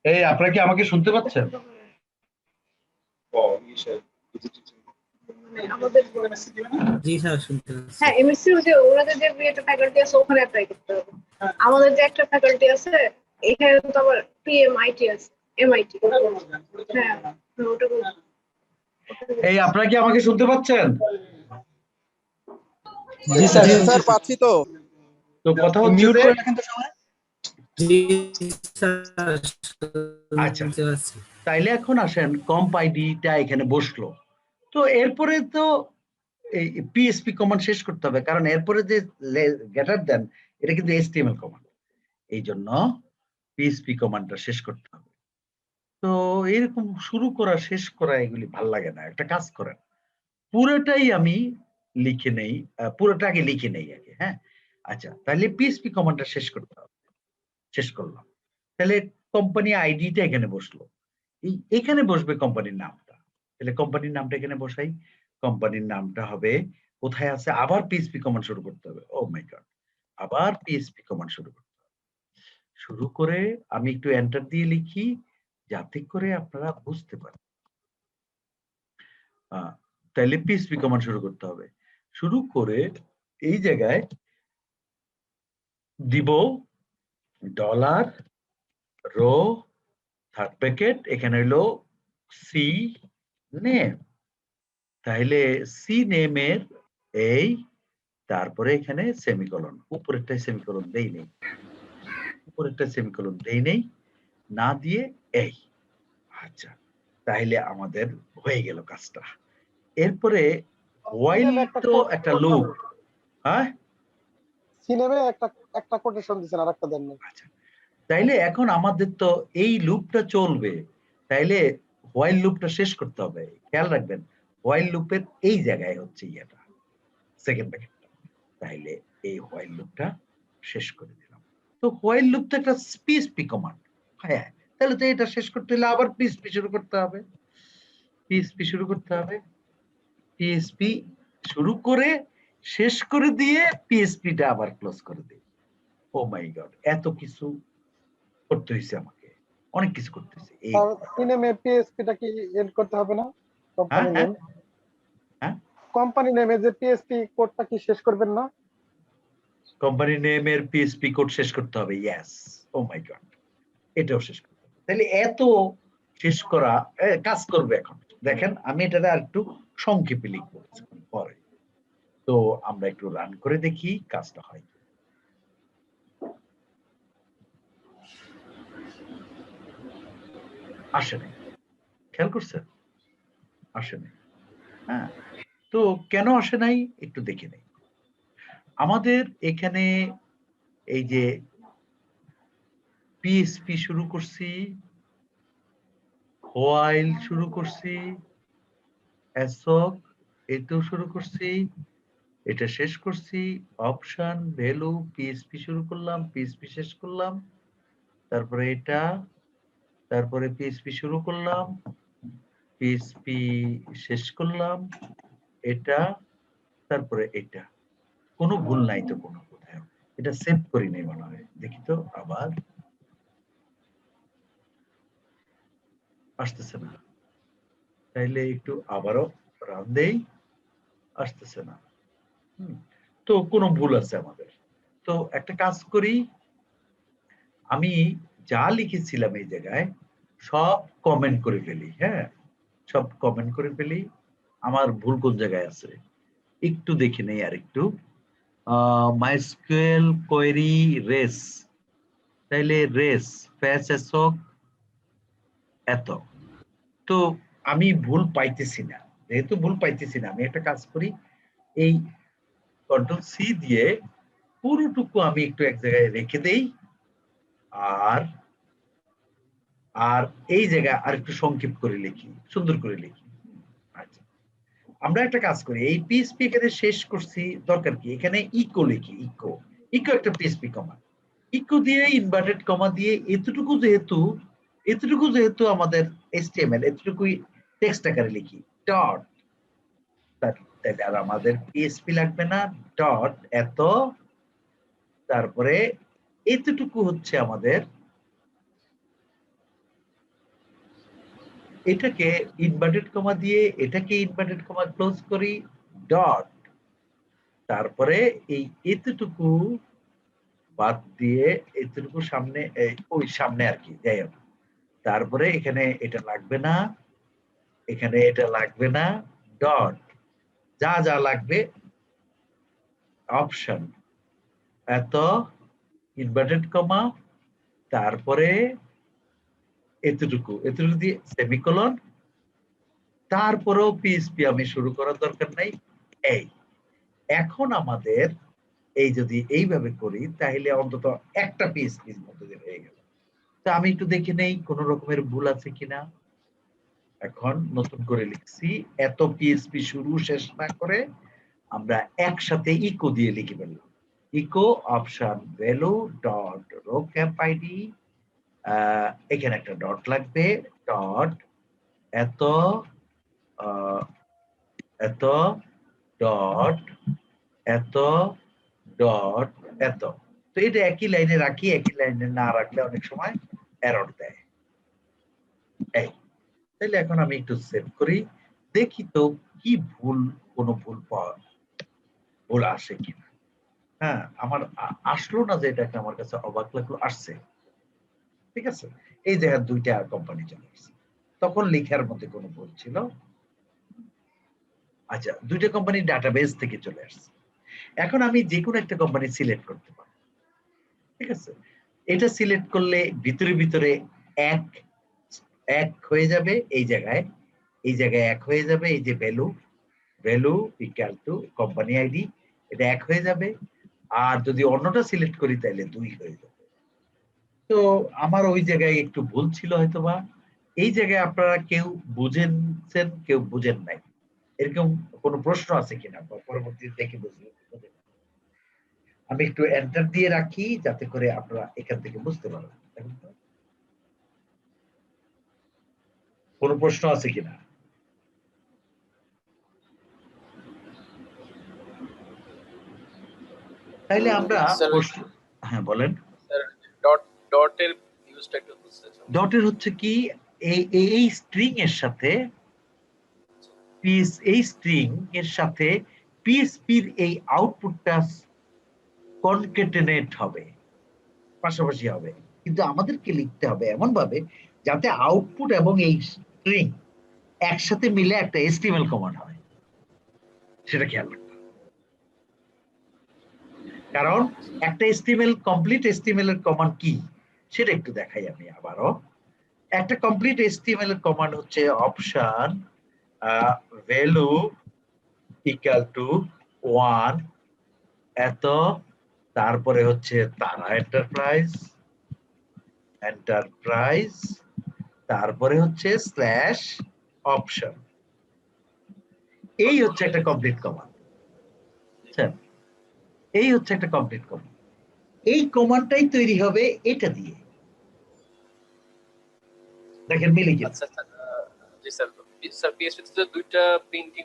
এই আপনারা কি আমাকে শুনতে পাচ্ছেন? জি স্যার, শুনতে পাচ্ছি। হ্যাঁ, এমএসসি যে ওনাদের যে একটা ফ্যাকাল্টি আছে ওখানে অ্যাপ্লাই করতে হবে। আমাদের যে একটা ফ্যাকাল্টি আছে এখানে তো আবার পিএমআইটি আছে, এমআইটি। হ্যাঁ, ওটা এই আপনারা কি আমাকে শুনতে পাচ্ছেন? জি স্যার পাচ্ছি তো। তো কথা হচ্ছে মিউট যে করে রাখেন তো সবাই। জি স্যার, আচ্ছা, শুনতে পাচ্ছি। তাইলে এখন আসেন কম্প আইডিটা এখানে বসলো। তো এরপরে তো এই পিএইচপি কমান্ড শেষ করতে হবে, কারণ এরপরে যে গ্রেটার দেন এটা কিন্তু এইচটিএমএল কমান্ড। এই জন্য পিএইচপি কমান্ডটা শেষ করতে হবে। তো এরকম শুরু করা শেষ করা এগুলি ভাল লাগে না। একটা কাজ করেন, পুরোটাই আমি লিখে নেই, পুরোটা আগে লিখে নেই আগে। হ্যাঁ, আচ্ছা, তাহলে পিএইচপি কমান্ডটা শেষ করতে হবে। শেষ করলাম। তাহলে কোম্পানি আইডিটা এখানে বসলো, এখানে বসবে কোম্পানির নামটা। তাহলে কোম্পানির নামটা এখানে বসাই। কোম্পানির নামটা হবে কোথায় আছে? আবার পিএইচপি কমান্ড শুরু করতে হবে। ও মাই গড, আবার পিএইচপি কমান্ড শুরু করতে হবে। শুরু করে আমি একটু এন্টার দিয়ে লিখি যাতে করে আপনারা বুঝতে পারেন। তাহলে পিএইচপি কমান্ড শুরু করতে হবে। শুরু করে এই জায়গায় দিব ডলার রো, থার্ড ব্র্যাকেট, এখানে হলো সি নেম। তাহলে সি নেমের এই, তারপরে এখানে সেমিকোলন, উপরেরটা সেমিকোলন দেই নেই, উপরেরটা সেমিকোলন দেই নেই। না দিয়ে এই। আচ্ছা, তাহলে আমাদের হয়ে গেল কাজটা। এরপরে হোয়াইল তো একটা লুপ, হ্যাঁ সিনেমে একটা একটা কোটেশন দিছেন আর একটা দেন না। আচ্ছা, তাইলে এখন আমাদের তো এই লুপটা চলবে, তাইলে হোয়াইল লুপটা শেষ করতে হবে। খেয়াল রাখবেন হোয়াইল লুপের এই জায়গায় হচ্ছে ইয়েটা সেকেন্ড ব্র্যাকেটটা, তাইলে এই হোয়াইল লুপটা শেষ করে দিলাম। তো হোয়াইল লুপ তো একটা পিএসপি কমান্ড, হ্যাঁ, তাহলে তো এটা শেষ করতে হলে আবার পিএসপি শুরু করতে হবে, পিএসপি শুরু করতে হবে, পিএসপি শুরু করে শেষ করে দিয়ে পিএসপিটা আবার ক্লোজ করে দিই। ও মাই গড, এত কিছু করতে হয়েছে আমাকে, অনেক কিছু করতে হয়েছে। এই আর সিনেমে পিএসপিটা কি এড করতে হবে না? কোম্পানি হ্যাঁ নেম, হ্যাঁ, কোম্পানি নেমে যে পিএসপি কোডটা কি শেষ করবেন না? কোম্পানি নেমের পিএসপি কোড শেষ করতে হবে, ইয়েস। ও মাই গড, এটাও শেষ করতে হবে। তাহলে এত শেষ করা কাজ করবে। এখন দেখেন আমি এটা আর একটু সংক্ষেপে লিখবো পরে, তো আমরা একটু রান করে দেখি কাজটা হয়। আসে নাই, খেয়াল করছেন? আসে নাই, হ্যাঁ। তো কেন আসে নাই একটু দেখে নেই। আমাদের এখানে এই যে পিএসপি শুরু করছি, হোয়াইল শুরু করছি, অ্যাসক এটাও শুরু করছি, এটা শেষ করছি, অপশন ভ্যালু পিএসপি শুরু করলাম, পিএসপি শেষ করলাম, তারপরে এটা, তারপরে পিএসপি শুরু করলাম, পিএসপি শেষ করলাম, এটা, তারপরে এটা। কোনো ভুল নাই তো কোনো কোথাও? এটা সেভ করি নাই মনে হয়, দেখি তো আবার। আসতেছে না, তাইলে একটু আবারও রান দেই, আসতেছে না। তো কোনো ভুল আছে আমাদের। তো একটা কাজ করি, আমি যা লিখেছিলাম এই জায়গায় সব কমেন্ট করে ফেলি, হ্যাঁ, সব কমেন্ট করে ফেলি। আমার ভুল কোন জায়গায় আছে একটু দেখে নেই আর একটু। মাইস্কুয়েল কোয়েরি রেস, তাইলে রেস ফ্যাচ এসক এত। তো আমি ভুল পাইতেছি না, যেহেতু ভুল পাইতেছি না, আমি একটা কাজ করি, এই কন্ট্রোল সি দিয়ে পুরোটুকু আমি একটু এক জায়গায় রেখে দেই, আর আর এই জায়গায় আর একটু সংক্ষেপ করে লিখি, সুন্দর করে লিখি। আচ্ছা, আমরা একটা কাজ করি, এই পিএসপি এখানে শেষ করছি, দরকার কি এখানে ইকো লিখি। ইকো, ইকো একটা পিএসপি কমান্ড। ইকো দিয়ে ইনভার্টেড কমা দিয়ে এতটুকু যেহেতু আমাদের এইচটিএমএল, এতটুকুই টেক্সট আকারে লিখি, ডট, তাহলে আর আমাদের পিএসপি লাগবে না, ডট এত, তারপরে এতটুকু হচ্ছে আমাদের, এটাকে ইনভার্টেড কমা দিয়ে এটাকে ইনভার্টেড কমা ক্লোজ করি, ডট, তারপরে এই এতটুকু বাদ দিয়ে এতটুকু সামনে, ওই সামনে আর কি, যাই হোক, তারপরে এখানে এটা লাগবে না, এখানে এটা লাগবে না, ডট, যা যা লাগবে অপশন এত, ইনভার্টেড কমা, তারপরে এতটুকু দিয়ে সেমিকোলন, তারপরেও পিএসপি আমি শুরু করার দরকার নাই। এই এখন আমাদের এই যদি এইভাবে করি তাহলে অন্তত একটা পিএসপির মধ্যে দিয়ে হয়ে গেল। তা আমি একটু দেখে নেই কোন রকমের ভুল আছে কিনা। এখন নতুন করে লিখছি, এত পিএসপি শুরু শেষ না করে আমরা একসাথে ইকো দিয়ে লিখে ফেললাম। Echo option value dot row cap ID, এখানে একটা ডট লাগবে, ডট এত এত ডট এত ডট এত। তো এটা একই লাইনে রাখি, একই লাইনে না রাখলে অনেক সময় এরর দেয়। এই তাহলে এখন আমি একটু সেভ করি, দেখি তো কি ভুল, কোনো ভুল আসে কিনা। হ্যাঁ, আমার আসলো না, যে এটা একটা আমার কাছে অবাক লাগলো, আসছে। ঠিক আছে, এই জায়গায় দুইটা কোম্পানি চলে আসছে, তখন লেখার মধ্যে কোনো ভুল ছিল। আচ্ছা, দুইটা কোম্পানি ডাটাবেস থেকে চলে আসছে। এখন আমি যে কোনো একটা কোম্পানি সিলেক্ট করতে পারি, ঠিক আছে। এটা সিলেক্ট করলে ভিতরে ভিতরে এক এক হয়ে যাবে এই জায়গায় এক হয়ে যাবে, এই যে value equal to company ID, এটা এক হয়ে যাবে। আর যদি অন্যটা সিলেক্ট করি তাহলে 2 হয়ে যাবে। তো আমার ওই জায়গায় একটু ভুল ছিল হয়তোবা। এই জায়গায় আপনারা কেউ বুঝেছেন, কেউ বুঝেন নাই, এরকম কোনো প্রশ্ন আছে কিনা বা পরবর্তীতে দেখে বুঝবেন। আমি একটু এন্টার দিয়ে রাখি যাতে করে আপনারা এখান থেকে বুঝতে পারেন। কোনো প্রশ্ন আছে কিনা? তাইলে আমরা হ্যাঁ বলেন। ডটের ইউজটা একটু বুঝতে চাই। ডটের হচ্ছে কি, এই স্ট্রিং এর সাথে পিএসপির এই আউটপুটটা কনকেটেনেট হবে, পাশাপাশি হবে, কিন্তু আমাদেরকে লিখতে হবে এমন ভাবে যাতে আউটপুট এবং এই স্ট্রিং একসাথে মিলে একটা এসটিএমএল কমান্ড হয়, সেটা খেয়াল রাখতে হবে। কারণ একটা কমপ্লিট এসটিএমএল এর কমান্ড কি সেটা একটু দেখাই আমি আবারও। একটা কমপ্লিট এসটিএমএল এর কমান্ড হচ্ছে অপশন ভ্যালু ইকুয়াল টু 1 এত, তারপরে হচ্ছে তারা এন্টারপ্রাইজ, তারপরে হচ্ছে স্ল্যাশ অপশন। এই হচ্ছে একটা কমপ্লিট কমান্ড। এই হচ্ছে একটা কমপ্লিট কমান্ড। এই কমান্ডটাই তৈরি হবে এটা দিয়ে। দেখেন মিলে গেছে। আচ্ছা জি স্যার। স্যার পিএসপি তে দুইটা প্রিন্টিং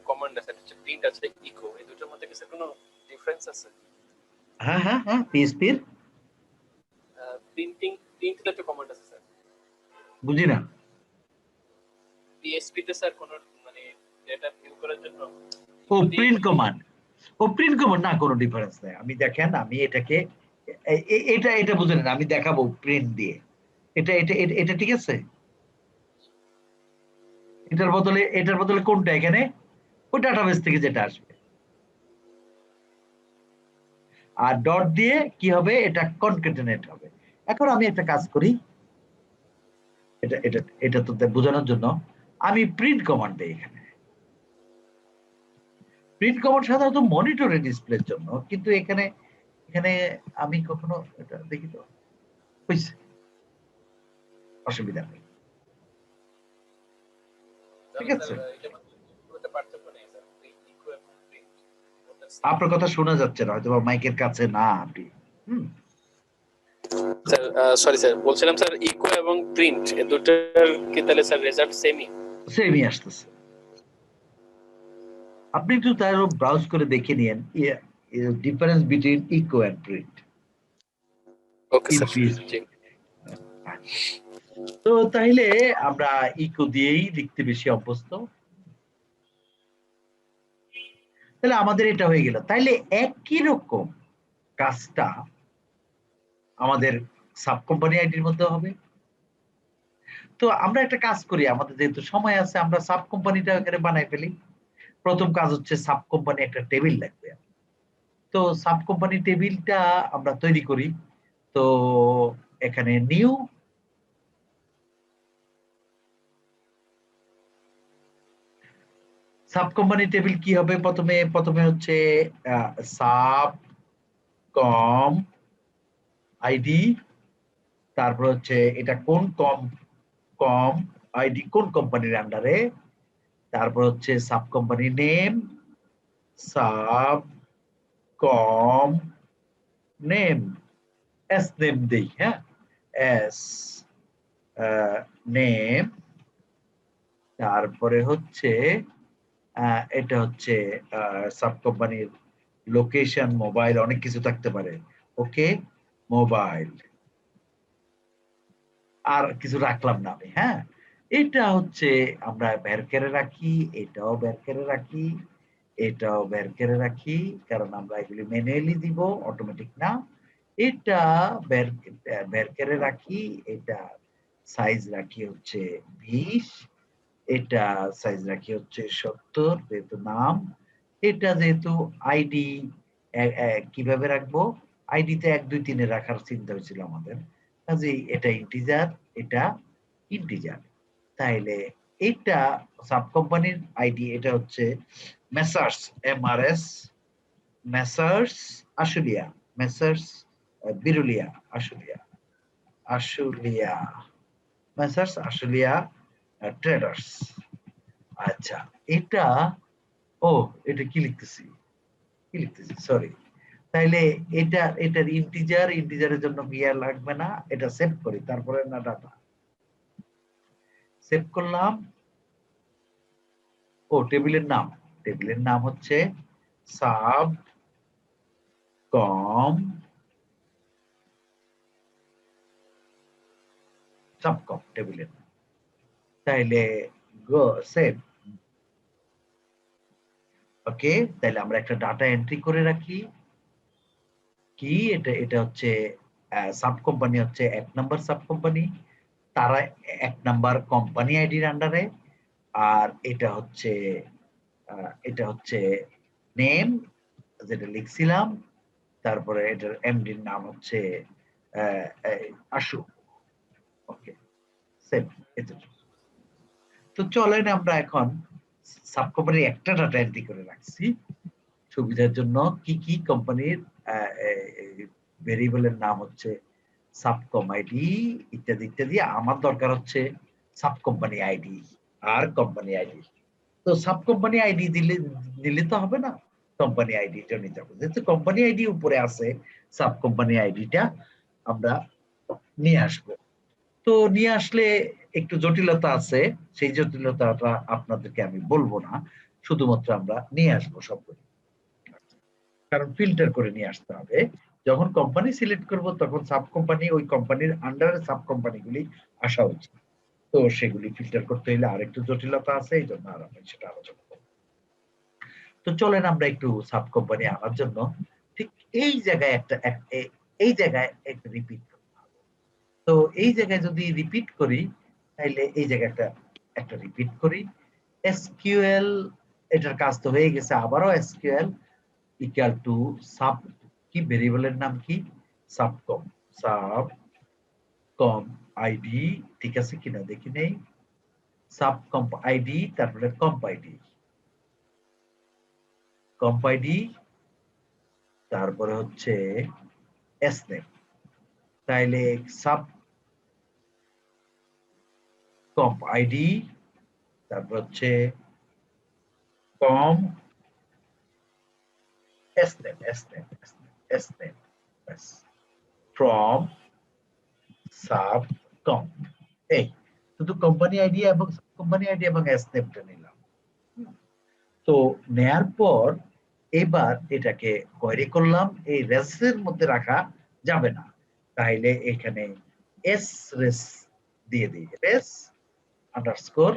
কমান্ড আছে, একটা প্রিন্ট আছে ইকো, এই দুটোর মধ্যে কি স্যার কোনো ডিফারেন্স আছে? হ্যাঁ পিএসপি এর প্রিন্ট একটা কমান্ড আছে স্যার। বুঝি না। পিএসপি তে স্যার কোনো মানে ডেটা ভিউ করার জন্য প্রিন্ট কমান্ড না, কোনো ডিফারেন্স নাই। আমি দেখেন, আমি এটাকে এটা বুঝে নেন, আমি দেখাবো প্রিন্ট দিয়ে। এটা ঠিক আছে। এটার বদলে কোনটা এখানে, ওই ডাটাবেস থেকে যেটা আসবে। আর ডট দিয়ে কি হবে, এটা কনকেটেনেট হবে। এখন আমি একটা কাজ করি, এটা তো বোঝানোর জন্য আমি প্রিন্ট কমান্ড দিই এখানে। প্রিন্ট কমান্ড সাধারণত মনিটরে ডিসপ্লের জন্য, কিন্তু এখানে আমি কখনো এটা দেখি তো, হইছে, অসুবিধা নেই। ঠিক আছে, আপনার কথা শোনা যাচ্ছে না, হয়তো মাইকের কাছে না আপনি। স্যার সরি স্যার, বলছিলাম স্যার ইকো এবং প্রিন্ট এই দুটোর কি তাহলে স্যার রেজাল্ট সেমই আসতেছে। আপনি একটু তার ব্রাউজ করে দেখে নিন difference between echo and print. Okay sir. তো তাইলে আমরা ইকো দিয়েই লিখতে বেশি অভ্যস্ত। তাহলে আমাদের এটা হয়ে গেল। তাইলে একই রকম কাজটা আমাদের সাব কোম্পানি আইডির মধ্যে হবে। তো আমরা একটা কাজ করি, আমাদের যেহেতু সময় আছে, আমরা সাব কোম্পানিটা এখানে বানাই ফেলি। প্রথম কাজ হচ্ছে সাব কোম্পানি একটা টেবিল লাগবে। তো সাব কোম্পানি টেবিলটা আমরা তৈরি করি। তো এখানে নিউ, সাব কোম্পানি টেবিল কি হবে, প্রথমে হচ্ছে সাব কম আইডি, তারপর হচ্ছে এটা কোন কম আইডি কোন কোম্পানির আন্ডারে, তারপর হচ্ছে সাব কোম্পানি নেম, সাব কম নেম, এস নেম দেই, হ্যাঁ এস নেম, তারপরে হচ্ছে এটা হচ্ছে সাব কোম্পানির লোকেশন, মোবাইল, অনেক কিছু থাকতে পারে। ওকে মোবাইল, আর কিছু রাখলাম না আমি। হ্যাঁ, এটা হচ্ছে আমরা বের করে রাখি, এটাও বের করে রাখি, এটাও বের করে রাখি, কারণ আমরা এগুলি ম্যানুয়ালি দিব, অটোমেটিক না। এটা বের করে রাখি, এটা সাইজ রাখি হচ্ছে 20, এটা সাইজ রাখি হচ্ছে 70, যেহেতু নাম। এটা যেহেতু আইডি কিভাবে রাখবো, আইডিতে 1 2 3 রাখার চিন্তা হয়েছিল আমাদের, কাজেই এটা ইন্টিজার, এটা ইন্টিজার। তাইলে এইটা সাব কোম্পানির আইডি, এটা হচ্ছে messrs Mrs, messrs Ashulia, messrs Birulia Ashulia, Ashulia, messrs Ashulia traders. আচ্ছা, এটা এটা কি লিখতেছি, সরি। তাইলে এটার ইন্টিজারের জন্য ইয়ার লাগবে না, এটা সেভ করি, তারপরে না ডাটা সেভ করলাম। টেবিলের নাম হচ্ছে সাব কম, টেবিলের নাম। তাইলে গো সেভ। ওকে, তাহলে আমরা একটা ডাটা এন্ট্রি করে রাখি। কি এটা হচ্ছে সাব কোম্পানি, হচ্ছে 1 নাম্বার সাব কোম্পানি, তারা 1 নাম্বার কোম্পানি আইডির আন্ডারে। আর এটা হচ্ছে নেম যেটা লিখছিলাম, তারপরে এটার এমডির নাম হচ্ছে আশু। ওকে, সেভ। তো চলেন আমরা এখন সাব কোম্পানির একটা ডাটা এন্ট্রি করে রাখছি সুবিধার জন্য। কি কি কোম্পানির ভেরিয়েবলের নাম হচ্ছে সাবকম আইডি ইত্যাদি ইত্যাদি। আমার দরকার হচ্ছে সাব কোম্পানি আইডি আর কোম্পানি আইডি। তো সাব কোম্পানি আইডি দিলে তো হবে না, কোম্পানি আইডিটা নিতে হবে। যেহেতু কোম্পানি আইডি উপরে আছে, সাব কোম্পানি আইডিটা আমরা নিয়ে আসব। তো নিয়ে আসলে একটু জটিলতা আছে, সেই জটিলতাটা আপনাদেরকে আমি বলবো না, শুধুমাত্র আমরা নিয়ে আসবো সবগুলো, কারণ ফিল্টার করে নিয়ে আসতে হবে। যখন কোম্পানি সিলেক্ট করব তখন সাব কোম্পানি, ওই কোম্পানির আন্ডারে সাব কোম্পানিগুলি আসা উচিত। তো সেগুলি ফিল্টার করতে হলে আরেকটু জটিলতা আছে, এই জন্য আর আমি সেটা আলোচনা করব। তো চলেন আমরা একটু সাব কোম্পানি আনার জন্য ঠিক এই জায়গায় একটা রিপিট করতে হবে। তো এই জায়গায় যদি রিপিট করি, তাহলে এই জায়গায় একটা রিপিট করি। এসকিউএল, এটার কাজ তো হয়ে গেছে। আবারও এসকিউএল ইকুয়াল টু সাব কি, ভেরিয়েবলের নাম কি, সাবকম আইডি, ঠিক আছে কিনা দেখি নেই। সাবকম আইডি, তারপরে কম্প আইডি, তারপরে হচ্ছে এসনেম। তাইলে সাব কম্প আইডি, তারপর হচ্ছে কম এসনেম ফ্রম সাব কম। এই শুধু কোম্পানি আইডি এবং কোম্পানি আইডি এবং এসনেমটা নিলাম। তো নেয়ার পর এবার এটাকে কোয়েরি করলাম। এই রেসের মধ্যে রাখা যাবে না, তাইলে এখানে এস রেস দিয়ে দিই, রেস আন্ডারস্কোর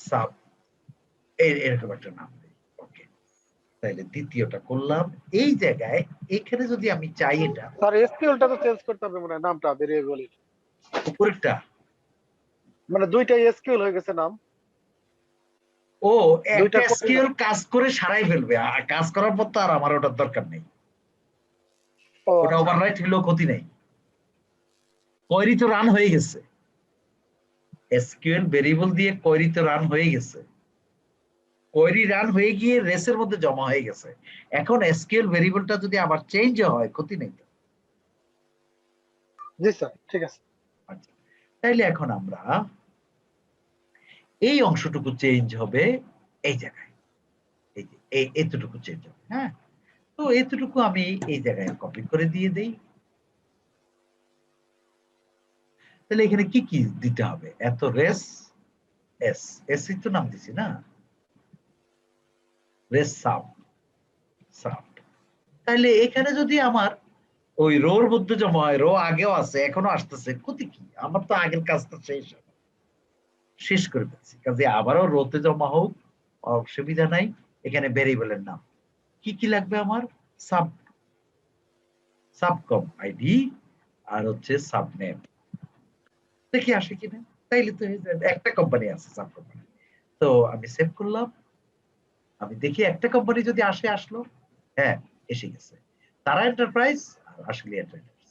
সাব, এরকম একটা নাম দিই। ওকে, তাইলে দ্বিতীয়টা করলাম। এই জায়গায় এখানে যদি আমি চাই, এটা স্যার এসকিউএলটা তো চেঞ্জ করতে হবে মনে হয়, নামটা ভেরিয়েবলের, উপরেরটা, মানে দুইটাই এসকিউএল হয়ে গেছে নাম। ও দুইটা একটা এসকিউএল কাজ করে সারাই ফেলবে, আর কাজ করার পর তো আর আমার ওটার দরকার নেই, ও ওটা আচ্ছা। ওভাররাইট হলেও ক্ষতি নেই, কোয়েরি তো রান হয়ে গেছে। এসকিউএল ভেরিয়েবল দিয়ে কোয়েরি তো রান হয়ে গেছে, কোয়েরি রান হয়ে গিয়ে রেসের মধ্যে জমা হয়ে গেছে। এখন এসকিউএল ভেরিয়েবলটা যদি আবার চেঞ্জ হয়, ক্ষতি নেই তো। জি স্যার, ঠিক আছে। আচ্ছা, তাইলে এখন আমরা এই অংশটুকু চেঞ্জ হবে এই জায়গায়, এই যে এতটুকু চেঞ্জ হবে। হ্যাঁ, তো এতটুকু আমি এই জায়গায় কপি করে দিয়ে দেই। তাহলে এখানে কি কি দিতে হবে, এত রেস এস তো নাম দিছি না, রেস সাব। তাহলে এখানে যদি আমার ওই রোর মধ্যে জমা হয়, রো আগেও আছে এখনো আসতেছে, ক্ষতি কি, আমার তো আগের কাজটা শেষ করে ফেলছি। কাজে আবারও রোতে জমা হোক, অসুবিধা নাই। এখানে ভেরিয়েবলের নাম কি কি লাগবে, আমার সাবকম আইডি আর হচ্ছে সাবনেম, দেখি আসে কিনা। তাইলে তো একটা কোম্পানি আছে সাব কোম্পানি। তো আমি সেভ করলাম, আমি দেখি একটা কোম্পানি যদি আসলো। হ্যাঁ, এসে গেছে, তারা এন্টারপ্রাইজ আর আশুলিয়া ট্রেডার্স।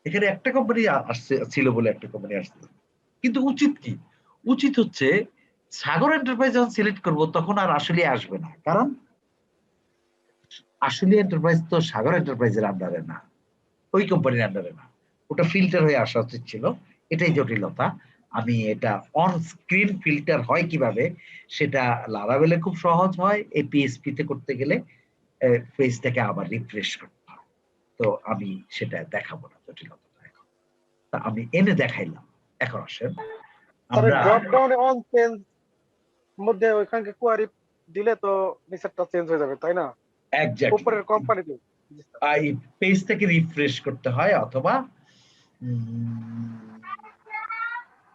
এখানে একটা কোম্পানি আসছে ছিল বলে একটা কোম্পানি আসছে, কিন্তু উচিত কি, উচিত হচ্ছে সাগর এন্টারপ্রাইজ যখন সিলেক্ট করব তখন আর আসলে আসবে না, কারণ আসলে এন্টারপ্রাইজ তো সাগর এন্টারপ্রাইজের আন্ডারে না, ওই কোম্পানির আন্ডারে না, ওটা ফিল্টার হয়ে আসা উচিত ছিল। এটাই জটিলতা। আমি এটা অন স্ক্রিন ফিল্টার হয় কিভাবে সেটা লারাভেলে খুব সহজ হয়, এই পিএসপি তে করতে গেলে পেজটাকে আবার রিফ্রেশ করতে হয়। তো আমি সেটা দেখাবো না জটিলতা এখন, তা আমি এনে দেখাইলাম। এখন আসেন স্যার আমরা ড্রপ ডাউনে অন চেঞ্জ মধ্যে ওইখানকে কোয়ারি দিলে তো নিচেরটা চেঞ্জ হয়ে যাবে তাই না, এক্স্যাক্টলি উপরের কোম্পানিতে। এই পেজটাকে রিফ্রেশ করতে হয়, অথবা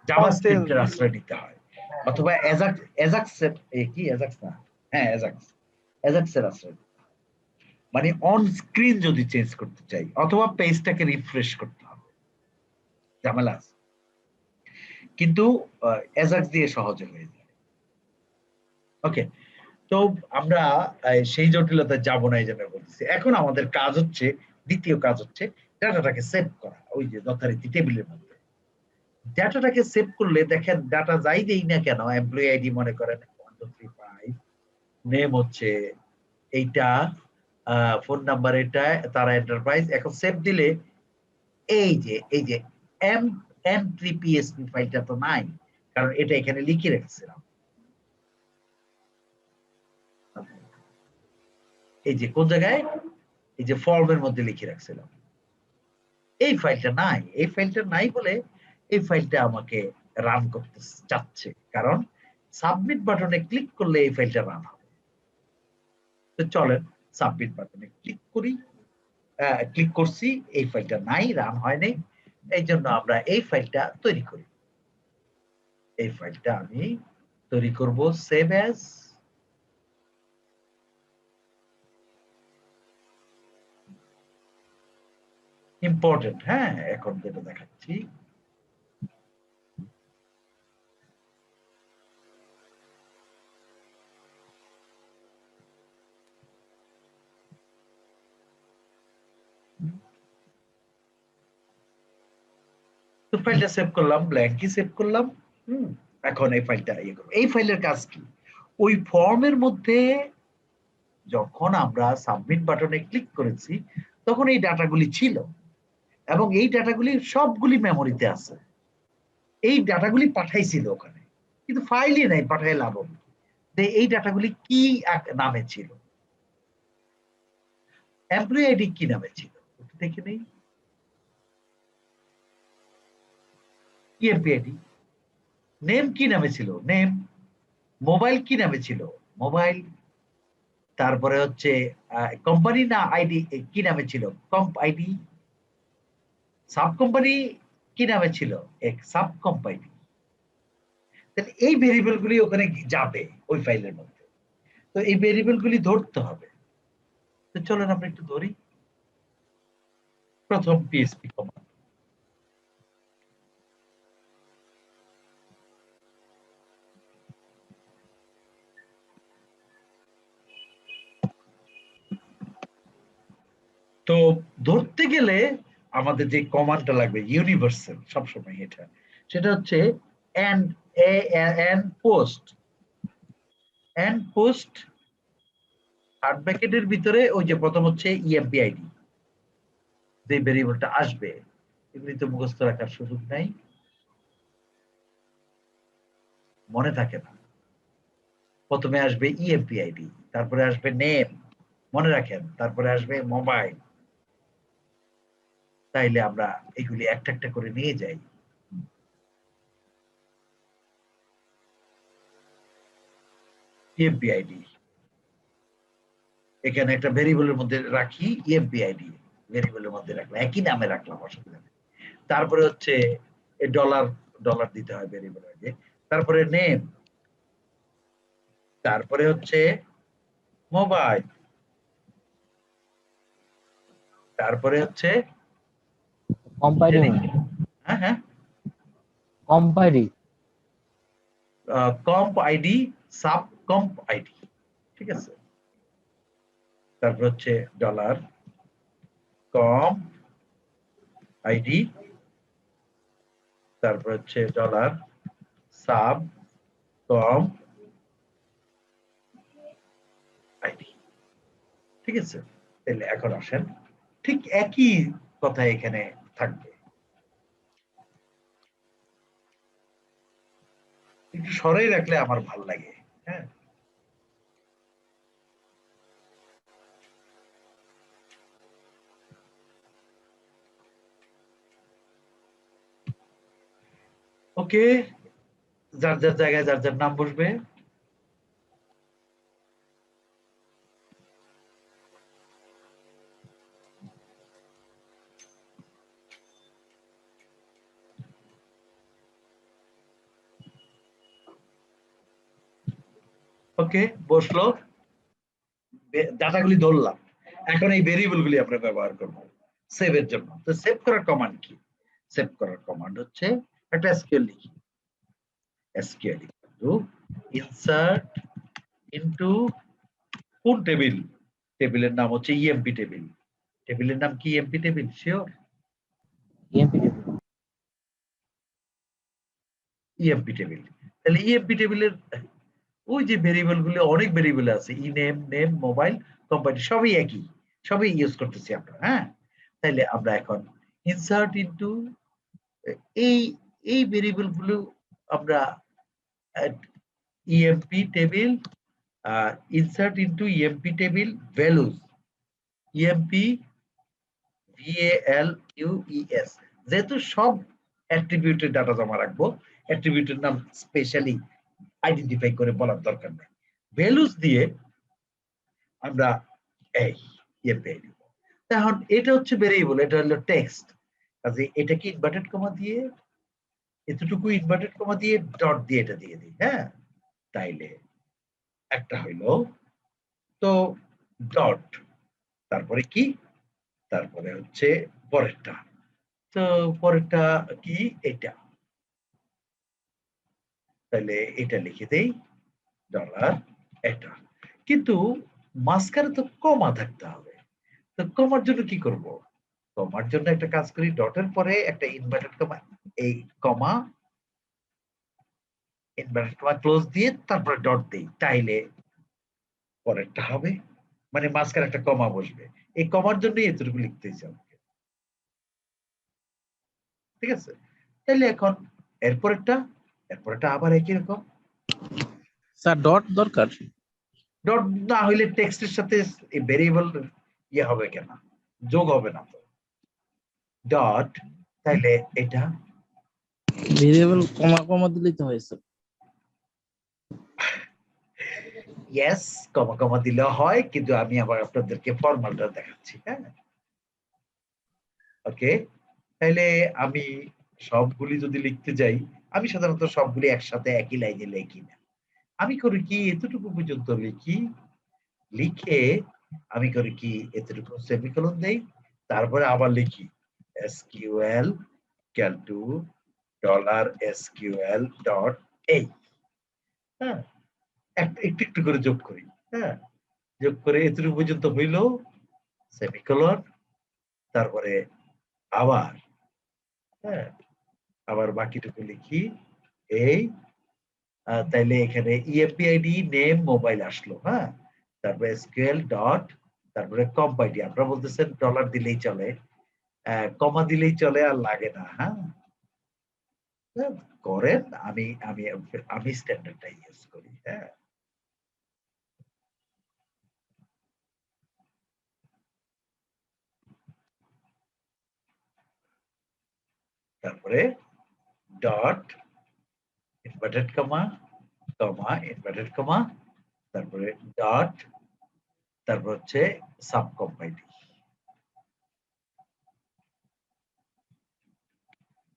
জাভাস্ক্রিপ্টের আশ্রয় নিতে হয়, অথবা এজাক্সের কি এজাক্স না, হ্যাঁ এজাক্সের আশ্রয় নিতে হয়। মানে অন স্ক্রিন যদি চেঞ্জ করতে চাই, অথবা পেজটাকে রিফ্রেশ করতে হবে, ঝামেলা আছে। কিন্তু এজাক্স দিয়ে সহজে হয়ে যায়। ওকে, তো আমরা সেই জটিলতা যাব না, এই জন্য বলতেছি। এখন আমাদের কাজ হচ্ছে, দ্বিতীয় কাজ হচ্ছে ডাটাটাকে সেভ করা, ওই যে যথারীতি টেবিলের মধ্যে। ডাটাটাকে সেভ করলে দেখেন ডাটা যাই দেই না কেন, এমপ্লয়ি আইডি মনে করেন 1 2 3 5, নেম হচ্ছে এইটা, ফোন নাম্বার এটা, তারা এন্টারপ্রাইজ। এখন সেভ দিলে এই যে এম3 পিএসপি ফাইলটা তো নাই, কারণ এটা এখানে লিখে রেখেছিলাম। এই যে কোন জায়গায়, এই যে ফর্মের মধ্যে লিখে রাখছিলাম, এই ফাইলটা নাই। এই ফাইলটা নাই বলে এই ফাইলটা আমাকে রান করতে চাচ্ছে, কারণ সাবমিট বাটনে ক্লিক করলে এই ফাইলটা রান হবে। তো চলেন সাবমিট বাটনে ক্লিক করি, ক্লিক করছি, এই ফাইলটা নাই, রান হয় নাই। এই জন্য আমরা এই ফাইলটা তৈরি করি। এই ফাইলটা আমি তৈরি করব সেভ অ্যাজ, ইম্পর্টেন্ট। হ্যাঁ, এখন যেটা দেখাচ্ছি, তো ফাইলটা সেভ করলাম, ব্ল্যাঙ্কই সেভ করলাম। এখন এই ফাইলটা ইয়ে করব। এই ফাইলের কাজ কি, ওই ফর্মের মধ্যে যখন আমরা সাবমিট বাটনে ক্লিক করেছি তখন এই ডাটাগুলি ছিল, এবং এই ডাটাগুলি সবগুলি মেমোরিতে আছে। এই ডাটাগুলি পাঠাইছিল ওখানে, কিন্তু ফাইলই নাই, পাঠাই লাভ হবে। এই ডাটাগুলি কি নামে ছিল, এমপ্লয়ি আইডি কি নামে ছিল দেখে নেই, ইএমপি আইডি। নেম কি নামে ছিল, নেম। মোবাইল কি নামে ছিল, মোবাইল। তারপরে হচ্ছে কোম্পানি না আইডি কি নামে ছিল, কম্প আইডি। সাব কোম্পানি কি নামে ছিল, এক সাব কোম্পানি। তাহলে এই ভেরিয়েবল গুলি ওখানে যাবে ওই ফাইলের মধ্যে, তো এই ভেরিয়েবল গুলি ধরতে হবে। তো চলেন আমরা একটু ধরি। প্রথম পিএসপি কমান্ড, তো ধরতে গেলে আমাদের যে কমান্ডটা লাগবে ইউনিভার্সাল সবসময় এটা, সেটা হচ্ছে এন্ড পোস্ট থার্ড ব্র্যাকেটের ভিতরে ওই যে প্রথম হচ্ছে ইএমপি আইডি, যে ভেরিয়েবলটা আসবে। এগুলি তো মুখস্থ রাখার সুযোগ নাই, মনে থাকে না। প্রথমে আসবে ইএমপি আইডি, তারপরে আসবে নেম, মনে রাখেন, তারপরে আসবে মোবাইল। তাইলে আমরা এগুলি একটা একটা করে নিয়ে যাই। ইএমপি আইডি এখানে একটা ভেরিয়েবলের মধ্যে রাখি, ইএমপি আইডি ভেরিয়েবলের মধ্যে রাখলাম, একই নামে রাখলাম, অসুবিধা নেই। তারপরে হচ্ছে ডলার ডলার দিতে হয় ভেরিয়েবল আগে, তারপরে নেম, তারপরে হচ্ছে মোবাইল, তারপরে হচ্ছে কোম্পানি হ্যাঁ হ্যাঁ company comp ID, sub comp ID, ঠিক আছে। তারপর হচ্ছে ডলার কম্প আইডি, তারপর হচ্ছে ডলার সাব কম আইডি। ঠিক আছে, তাহলে এখন আসেন ঠিক একই কথা এখানে থাকবে, একটু সরাই রাখলে আমার ভাল লাগে। হ্যাঁ, ওকে, যার যার জায়গায় যার যার নাম বসবে। ওকে, বসলো, ডাটাগুলি ধরলাম। এখন এই ভেরিয়েবল গুলি আমরা ব্যবহার করব সেভের জন্য। তো সেভ করার কমান্ড কি? সেভ করার কমান্ড হচ্ছে একটা এসকিউএল লিখি, এসকিউএল ইনসার্ট ইনটু কোন টেবিল? টেবিলের নাম হচ্ছে ইএমপি টেবিল। টেবিলের নাম কি? EMP table, sure? EMP EMP table. তাহলে ইএমপি টেবিলের ওই যে ভেরিয়েবল গুলো, অনেক ভেরিয়েবল আছে, ই নেম, নেম, মোবাইল, কোম্পানি, সবই একই, সবই ইউজ করতেছি আমরা। হ্যাঁ, তাহলে আমরা এখন ইনসার্ট ইনটু এই এই ভেরিয়েবল গুলো আমরা EMP table, insert into EMP table values, EMP VALUES, যেহেতু সব অ্যাট্রিবিউটের ডাটা জমা রাখবো, অ্যাট্রিবিউটের নাম স্পেশালি আইডেন্টিফাই করে বলার দরকার নেই। ভ্যালুজ দিয়ে আমরা এই ইএমপি দিব। এখন এটা হচ্ছে ভেরিয়েবল, এটা হলো টেক্সট, কাজে এটাকে ইনভার্টেড কমা দিয়ে, এতটুকু ইনভার্টেড কমা দিয়ে ডট দিয়ে এটা দিয়ে দিই। হ্যাঁ, তাইলে একটা হইলো, তো ডট, তারপরে কি? তারপরে হচ্ছে পরেরটা, তো পরেরটা কি? এটা, তাহলে এটা লিখে দেই ডলার এটা। কিন্তু মাঝখানে তো কমা থাকতে হবে, তো কমার জন্য কি করব? কমার জন্য একটা কাজ করি, ডটের পরে একটা ইনভার্টেড কমা, এই কমা ইনভার্টেড কমা ক্লোজ দিয়ে তারপরে ডট দেই, তাইলে পরেরটা হবে, মানে মাঝখানে একটা কমা বসবে। এই কমার জন্যই এতটুকু লিখতে হয়েছে আমাকে। ঠিক আছে, তাহলে এখন এরপরেরটা আবার একই রকম। স্যার ডট দরকার? ডট না হইলে টেক্সটের সাথে ভেরিয়েবল ইয়ে হবে কেন, যোগ হবে না তো। ডট, তাইলে এটা ভেরিয়েবল কমা কমা দিলেই তো হয়েছে। ইয়েস, কমা কমা দিলেও হয়, কিন্তু আমি আবার আপনাদেরকে ফর্মালটা দেখাচ্ছি। হ্যাঁ, ওকে, তাইলে আমি সবগুলি যদি লিখতে যাই, আমি সাধারণত সবগুলি একসাথে একই লাইনে লিখি না, আমি করি কি এতটুকু পর্যন্ত লিখি, লিখে আমি করি কি এতটুকু সেমিকোলন দেই, তারপরে আবার লিখি SQL equal to dollar SQL dot এই। হ্যাঁ, একটু একটু করে যোগ করি। হ্যাঁ, যোগ করে এতটুকু পর্যন্ত হইল, সেমিকোলন, তারপরে আবার, হ্যাঁ, আবার বাকিটুকু লিখি এই। তাইলে এখানে ইএমপি আইডি, নেম, মোবাইল আসলো। হ্যাঁ, তারপরে এসকিউএল ডট, তারপরে কম্প আইডি। আপনারা বলতেছেন ডলার দিলেই চলে, কমা দিলেই চলে, আর লাগে না। হ্যাঁ, করেন, আমি আমি আমি স্ট্যান্ডার্ডটা ইউজ করি। হ্যাঁ, তারপরে dot inverted comma, comma inverted comma, তারপরে ডট, তারপর হচ্ছে সাব কম্প আইডি।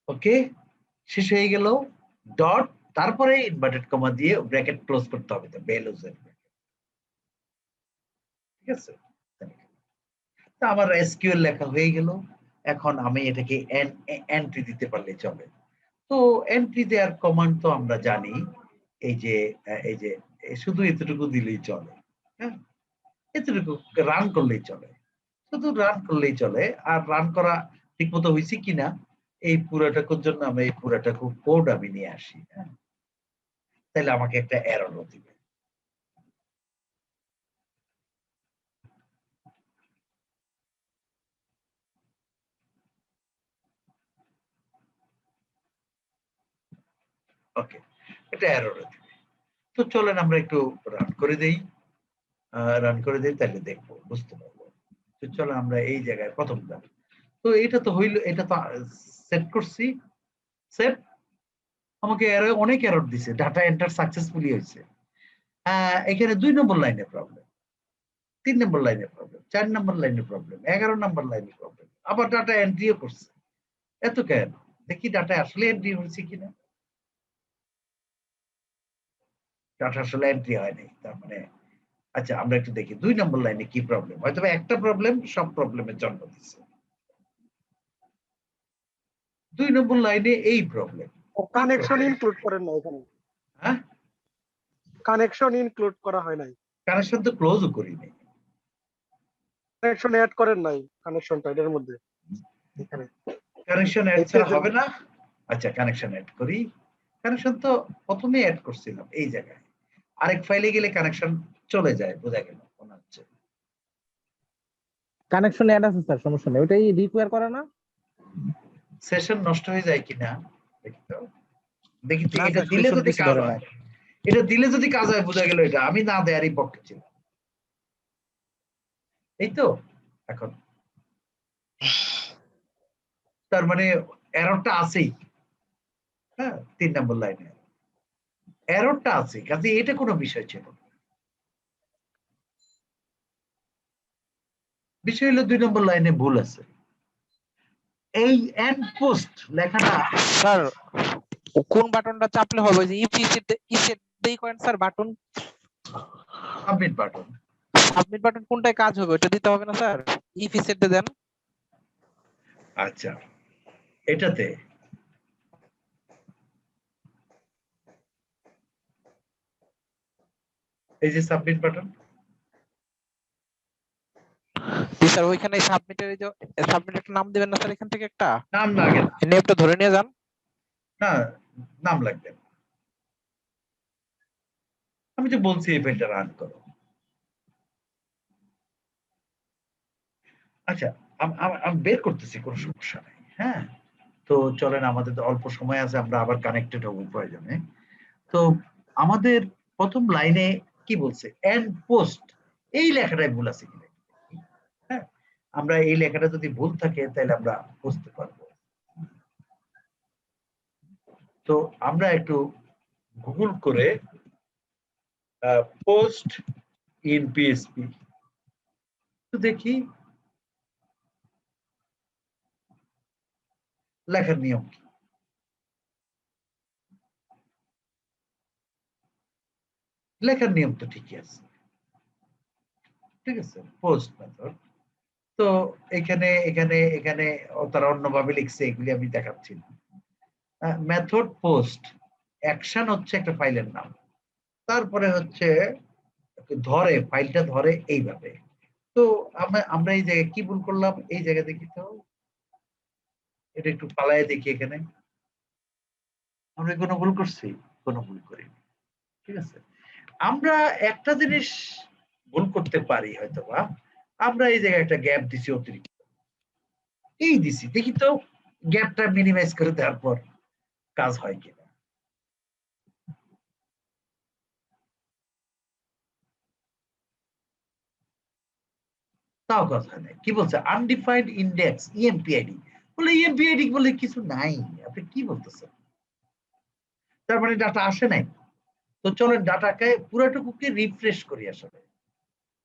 ওকে, শেষ হয়ে গেল। ডট, তারপরে ইনভার্টেড কমা দিয়ে ব্র্যাকেট ক্লোজ করতে হবে, তো ভ্যালুজের। ঠিক আছে, তা আমার এসকিউএল লেখা হয়ে গেল। এখন আমি এটাকে এন্ট্রি দিতে পারলে চলে। তো এন্ট্রি দেওয়ার কমান্ড তো আমরা জানি, এই যে শুধু এতটুকু দিলেই চলে। হ্যাঁ, এতটুকু রান করলেই চলে, শুধু রান করলেই চলে। আর রান করা ঠিক মতো হয়েছে কিনা এই পুরাটাকুর জন্য আমি এই পুরাটাকু কোড আমি নিয়ে আসি, হ্যাঁ, তাহলে আমাকে একটা এরর দিবে। ওকে, এটা এরর দিবে। তো চলেন আমরা একটু রান করে দেই, তাহলে দেখবো, বুঝতে পারবো। তো চলো আমরা এই জায়গায় প্রথম ধাপ। তো এটা তো হইলো, এটা তো সেট করছি, সেট আমাকে অনেক এরর দিছে, ডাটা এন্টার সাকসেসফুলি হয়েছে। এখানে 2 নম্বর লাইনে প্রবলেম, 3 নম্বর লাইনে প্রবলেম, 4 নম্বর লাইনে প্রবলেম, 11 নম্বর লাইনে প্রবলেম, আবার ডাটা এন্ট্রিও করছে। এত কেন? দেখি ডাটা আসলে এন্ট্রি হয়েছে কিনা। ডাটা আসলে এন্ট্রি হয়নি, তার মানে আচ্ছা আমরা একটু দেখি 2 নম্বর লাইনে কি প্রবলেম। হয়তো একটা প্রবলেম সব প্রবলেমের জন্ম দিচ্ছে। 2 নম্বর লাইনে এই প্রবলেম। কানেকশন ইনক্লুড করেন না এখানে, হ্যাঁ, কানেকশন ইনক্লুড করা হয় নাই, কানেকশন তো ক্লোজও করিনি। কানেকশন অ্যাড করেন নাই, কানেকশনটা এর মধ্যে এখানে কানেকশন অ্যাড এই ছাড়া পেজের হবে না। আচ্ছা কানেকশন অ্যাড করি। কানেকশন তো প্রথমেই অ্যাড করছিলাম এই জায়গায়। আরেক ফাইলে গেলে কানেকশন চলে যায়, বোঝা গেল মনে হচ্ছে। কানেকশন অ্যাড আছে স্যার, সমস্যা নেই, ওইটাই রিকোয়ার করে না। সেশন নষ্ট হয়ে যায় কিনা দেখি তো। দেখি তো, না এটা স্যার, দিলে সেশন যদি কিছু কাজ ধরে না। হয়, এটা দিলে যদি কাজ হয় বোঝা গেল এটা আমি না দেয়ারই পক্ষে ছিলাম। এই তো এখন তার মানে এররটা আছেই। হ্যাঁ, 3 নম্বর লাইনে এররটা আছে, কাজে এটা কোনো বিষয় ছিল না। বিষয় হলো 2 নম্বর লাইনে ভুল আছে। এই এন্ড পোস্ট লেখাটা স্যার কোন বাটনটা চাপলে হবে? ওই যে ইফ সেট দেই করেন sir button, submit button. Submit button কোনটায় কাজ হবে ওটা দিতে হবে না স্যার? ইফ সেট দেন। আচ্ছা, এটাতে এই যে সাবমিট বাটন, জি স্যার, ওইখানে সাবমিটের এই যে সাবমিট একটা নাম দিবেন না স্যার, এখান থেকে একটা নাম লাগে না। নেমটা ধরে নিয়ে যান। না, নাম লাগবে না। আমি তো বলছি এই ফাইলটা রান করো। আচ্ছা, আমি বের করতেছি, কোনো সমস্যা নাই। হ্যাঁ, তো চলেন, আমাদের তো অল্প সময় আছে, আমরা আবার কানেক্টেড হবো প্রয়োজনে। তো আমাদের প্রথম লাইনে কি বলছে, এন্ড পোস্ট, এই লেখাটাই ভুল আছে কিনা। হ্যাঁ, আমরা এই লেখাটা যদি ভুল থাকে তাহলে আমরা বুঝতে পারবো। তো আমরা একটু গুগল করে পোস্ট ইন পিএসপি তো দেখি লেখার নিয়ম কি। লেখার নিয়ম তো ঠিকই আছে, ঠিক আছে, পোস্ট মেথড। তো এখানে এখানে এখানে তারা অন্যভাবে লিখছে, এগুলি আমি দেখাচ্ছি না। মেথড পোস্ট অ্যাকশন হচ্ছে একটা ফাইলের নাম, তারপরে হচ্ছে ধরে, ফাইলটা ধরে এইভাবে। তো আমরা এই জায়গায় কি ভুল করলাম, এই জায়গা দেখি তো, এটা একটু পালায় দেখি। এখানে আমরা কোনো ভুল করছি? কোনো ভুল করিনি, ঠিক আছে। আমরা একটা জিনিস ভুল করতে পারি হয়তোবা, আমরা এই জায়গায় একটা গ্যাপ দিছি অতিরিক্ত, এই দিছি, দেখি তো গ্যাপটা মিনিমাইজ করে দেওয়ার পর কাজ হয় কিনা। তাও কাজ হয় না। কি বলছে, আনডিফাইন্ড ইন্ডেক্স ইএমপিআইডি, বলে ইএমপিআইডি বলে কিছু নাই। আপনি কি বলতেছেন? তার মানে ডাটা আসে নাই। তো চলেন ডাটাকে পুরোটুকুকে রিফ্রেশ করি, আসলে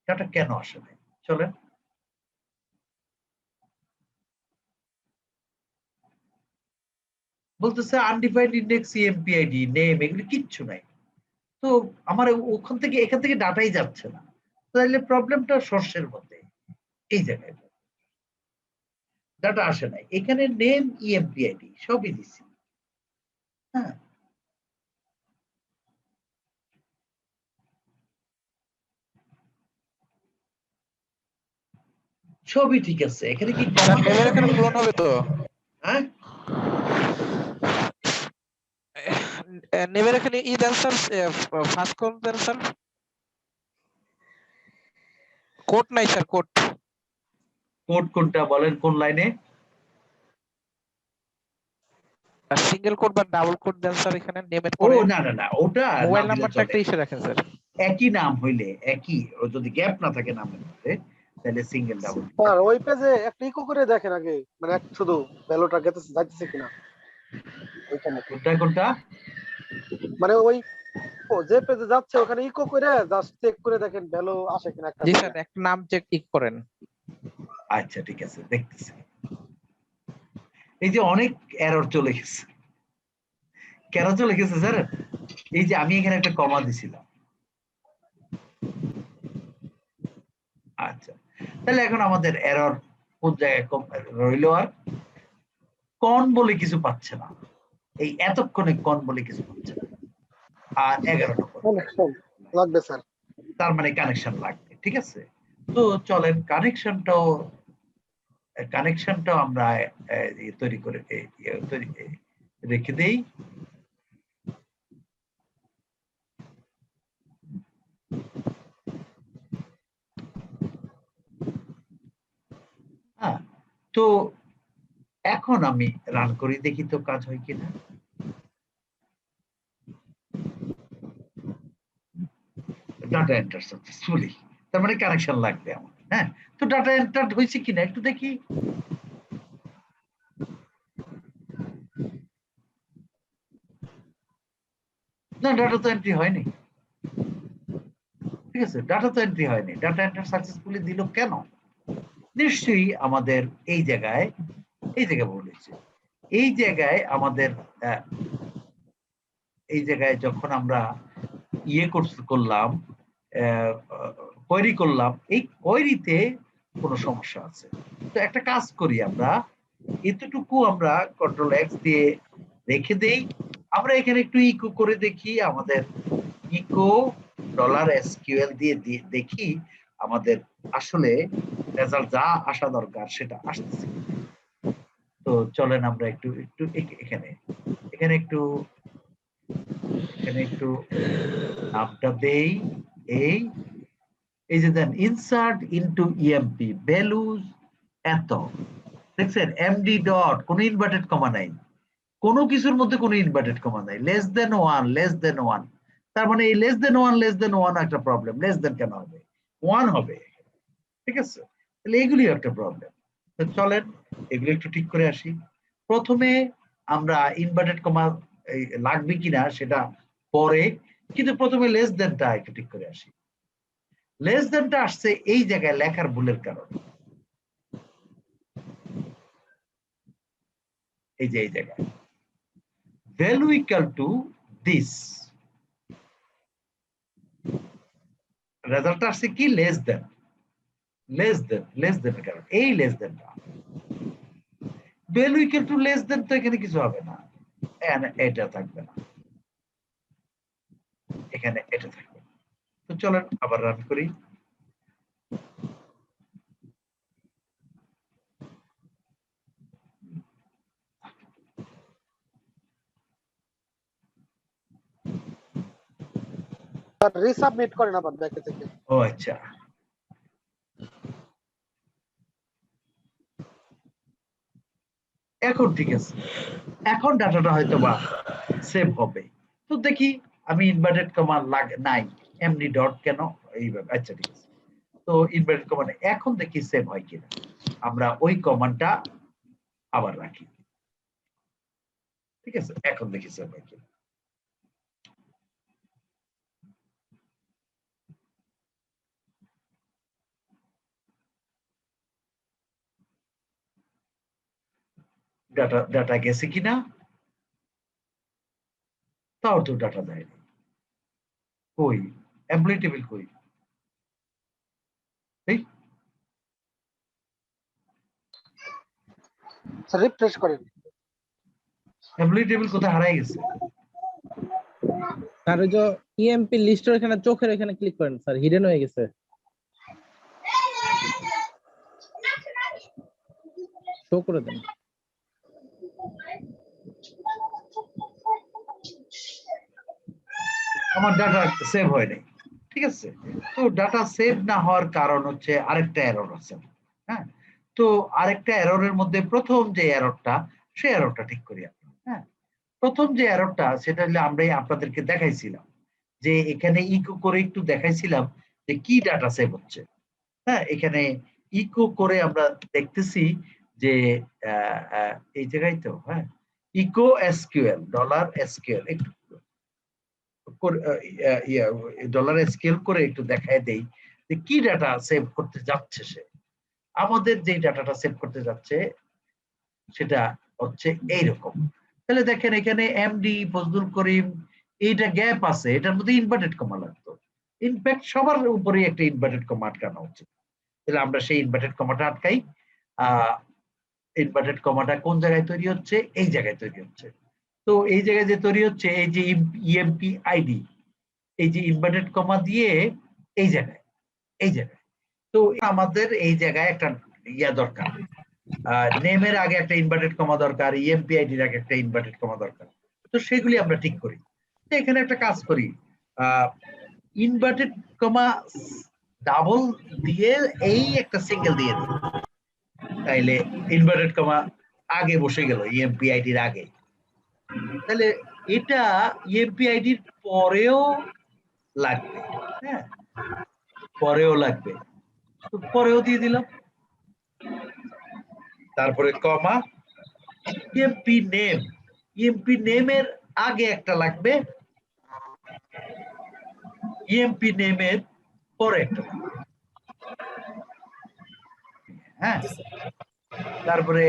ডাটা কেন আসে নাই। চলেন, বলতেছে আনডিফাইন্ড ইন্ডেক্স ইএমপিআইডি নেম, এগুলো কিচ্ছু নাই। তো আমার ওখান থেকে এখান থেকে ডাটাই যাচ্ছে না, তাহলে প্রবলেমটা সোর্সের মধ্যে, এই জায়গায় ডাটা আসে নাই। এখানে নেম ইএমপিআইডি সবই দিছি। হ্যাঁ, সবই ঠিক আছে, এখানে কি স্যার কমা নেমের এখানে পূরণ হবে তো? হ্যাঁ নেমের এখানে ই দেন স্যার, ফার্স্ট কল দেন স্যার। কোড নাই স্যার, কোড। কোড কোনটা বলেন, কোন লাইনে? সিঙ্গেল কোড বা ডাবল কোড দেন স্যার এখানে নেমের ও পরে। না না না, ওটা মোবাইল না দিলে নাম্বারটা চলে। একটা ইসে রাখেন স্যার। একই নাম হইলে, একই, ও যদি গ্যাপ না থাকে নামের মধ্যে, তাহলে সিঙ্গেল ডাবল। স্যার ওই পেজে একটা ইকো করে দেখেন আগে, মানে শুধু ভ্যালুটা গেতেছে যাইতেছে কিনা ওইখানে। কোনটা কোনটা? মানে ওই যে পেজে যাচ্ছে ওখানে ইকো করে জাস্ট চেক করে দেখেন ভ্যালু আসে কিনা একটা। জি স্যার, একটা নাম চেক করেন। আচ্ছা ঠিক আছে, দেখতেছি। এই যে অনেক এরর চলে গেছে, কেন চলে গেছে স্যার? এই যে আমি এখানে একটা কমা দিছিলাম। আচ্ছা, তাহলে এখন আমাদের এরর কোন জায়গায় রইলো? আর কন বলে কিছু পাচ্ছে না, এই এতক্ষণে কন বলে কিছু পাচ্ছে না। আর 11 নম্বর কানেকশন লাগবে স্যার। তার মানে কানেকশন লাগবে, ঠিক আছে। তো চলেন কানেকশনটাও আমরা তৈরি করে রেখে দেই। হ্যাঁ, তো এখন আমি রান করি, দেখি তো কাজ হয় কিনা। ডাটা এন্টার সাকসেসফুলি, তার মানে কানেকশন লাগবে আমার। হ্যাঁ, তো ডাটা এন্টার হয়েছে কিনা একটু দেখি। না, ডাটা তো এন্ট্রি হয়নি। ঠিক আছে, ডাটা তো এন্ট্রি হয়নি। ডাটা এন্টার সাকসেসফুলি দিল কেন? নিশ্চয়ই আমাদের এই জায়গায় ভুল হয়েছে। এই জায়গায় আমাদের এই জায়গায় যখন আমরা ইয়ে করলাম, কোয়েরি করলাম, এই কোয়েরিতে কোনো সমস্যা আছে। তো একটা কাজ করি, আমরা এতটুকু আমরা কন্ট্রোল এক্স দিয়ে রেখে দেই। আমরা এখানে একটু ইকো করে দেখি, আমাদের ইকো $SQL দিয়ে দেখি আমাদের আসলে রেজাল্ট যা আসা দরকার সেটা আসতেছে। তো চলেন আমরা একটু একটু এখানে একটু নামটা দেই। এই যে then insert into EMP values এত, দেখছেন এমডি ডট, কোনো ইনভার্টেড কমা নাই, কোনো কিছুর মধ্যে কোনো ইনভার্টেড কমা নাই। লেস দেন 1, তার মানে এই লেস দেন 1 একটা প্রবলেম। লেস দেন কেন হবে? 1 হবে, ঠিক আছে। তাহলে এগুলিও একটা প্রবলেম। তো চলেন এগুলো একটু ঠিক করে আসি। প্রথমে আমরা ইনভার্টেড কমা লাগবে কিনা সেটা পরে, কিন্তু প্রথমে লেস দেনটা একটু ঠিক করে আসি। লেস দেনটা আসছে এই জায়গায় লেখার ভুলের কারণে। এই যে এই জায়গায় value equal to this, result আসছে কি লেস দেন কারণ এই লেস দেনটা। Value equal to less than, তো এখানে কিছু হবে না, এটা থাকবে না, এখানে এটা থাকবে। তো চলেন আবার রান করি। স্যার রিসাবমিট করেন আবার ব্যাকে থেকে। ও আচ্ছা, এখন ঠিক আছে, এখন ডাটাটা হয়তো বা সেভ হবে। তো দেখি, আমি ইনভার্টেড কমা নাই, এমনি ডট কেন এইভাবে। আচ্ছা ঠিক আছে, তো ইনভার্টেড কমা এখন দেখি সেভ হয় কিনা। আমরা ওই কমান্ডটা আবার রাখি, ঠিক আছে। এখন দেখি সেভ হয় কিনা। ডাটা গেছে কিনা, তাও তো ডাটা দেয়নি। কই এমপ্লয়ি টেবিল কই? স্যার রিফ্রেশ করেন। এমপ্লয়ি টেবিল কোথায় হারাই গেছে? স্যার ওই যে ইএমপি লিস্টের এখানে চোখের এখানে ক্লিক করেন স্যার, হিডেন হয়ে গেছে। শো করে দেন। আমার ডাটা সেভ হয় নাই, ঠিক আছে। তো ডাটা সেভ না হওয়ার কারণ হচ্ছে আরেকটা এরর আছে। হ্যাঁ, তো আরেকটা এররের মধ্যে প্রথম যে এররটা, সেই এররটা ঠিক করি আমরা। হ্যাঁ, প্রথম যে এররটা সেটা হলে আমরাই আপনাদেরকে দেখাইছিলাম যে এখানে ইকো করে একটু দেখাইছিলাম যে কি ডাটা সেভ হচ্ছে। হ্যাঁ, এখানে ইকো করে আমরা দেখতেছি যে এই জায়গায় তো, হ্যাঁ, ইকো এসকিউএল $SQL একটু $SQL করে একটু দেখায় দেই যে কি ডাটা সেভ করতে যাচ্ছে সে। আমাদের যে ডাটাটা সেভ করতে যাচ্ছে সেটা হচ্ছে এইরকম। তাহলে দেখেন এখানে এমডি ফজলুল করিম, এইটা গ্যাপ আছে, এটার মধ্যে ইনভার্টেড কমা লাগতো। ইনফ্যাক্ট সবার উপরে একটা ইনভার্টেড কমা আটকানো উচিত। তাহলে আমরা সেই ইনভার্টেড কমাটা আটকাই। ইনভার্টেড কমাটা কোন জায়গায় তৈরি হচ্ছে? এই জায়গায় তৈরি হচ্ছে। তো এই জায়গায় যে তৈরি হচ্ছে, এই যে ইএমপি আইডি, এই যে ইনভার্টেড কমা দিয়ে এই জায়গায়, এই জায়গায়। তো আমাদের এই জায়গায় একটা ইয়া দরকার, নেমের আগে একটা ইনভার্টেড কমা দরকার, ইএমপি আইডির আগে একটা ইনভার্টেড কমা দরকার। তো সেগুলি আমরা ঠিক করি। তো এখানে একটা কাজ করি, ইনভার্টেড কমা ডাবল দিয়ে এই একটা সিঙ্গেল দিয়ে দিই, তাইলে ইনভার্টেড কমা আগে বসে গেল ইএমপি আইডির আগে। তাহলে এটা ইএমপি আইডির পরেও লাগবে, হ্যাঁ, পরেও লাগবে, তো পরেও দিয়ে দিলাম। তারপরে কমা ইএমপি নেম, ইএমপি নেমের আগে একটা লাগবে, ইএমপি নেমের পরে একটা লাগবে। হ্যাঁ, তারপরে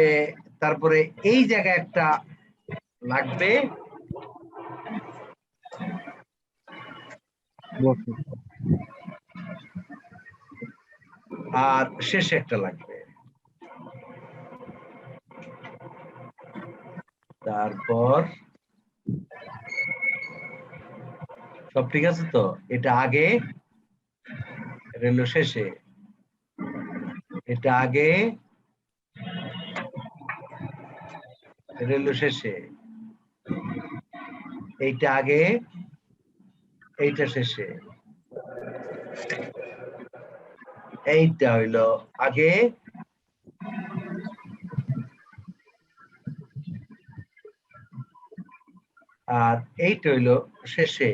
তারপরে এই জায়গায় একটা লাগবে, আর শেষে একটা লাগবে। তারপর সব ঠিক আছে তো? এটা আগে, এটা হলো শেষে, এটা আগে, এটা হলো শেষে, এইটা আগে, এইটা শেষে, এইটা হইলো আগে, আর এইটা হইলো শেষে,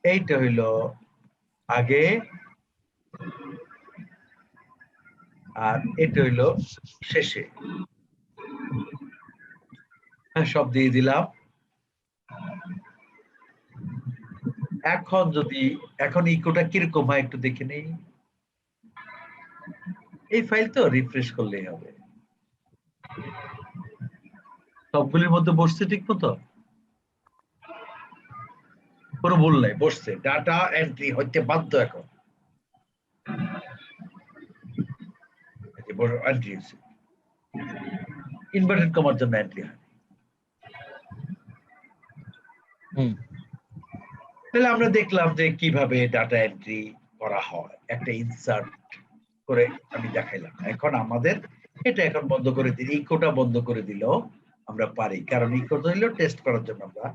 এইটা হইলো আগে, আর এটা হইলো শেষে। হ্যাঁ, সব দিয়ে দিলাম। এখন ইকোটা কিরকম হয় একটু দেখে নেই। এই ফাইল তো রিফ্রেশ করলেই হবে। সবগুলির মধ্যে বসছে ঠিক মতো, কোনো ভুল নাই, বসছে। ডাটা এন্ট্রি হতে বাধ্য এখন, এন্ট্রি হচ্ছে, ইনভার্টেড কমার জন্য এন্ট্রি হয়। তাহলে আমরা দেখলাম যে কিভাবে ডাটা এন্ট্রি করা হয়, একটা ইনসার্ট করে আমি দেখাইলাম। এখন আমাদের এটা এখন বন্ধ করে দিই, ইকোটা বন্ধ করে দিলেও আমরা পারি, কারণ ইকোটা হইলো টেস্ট করার জন্য আমরা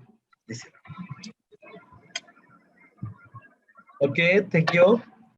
দিছিলাম। ওকে, থ্যাংক ইউ।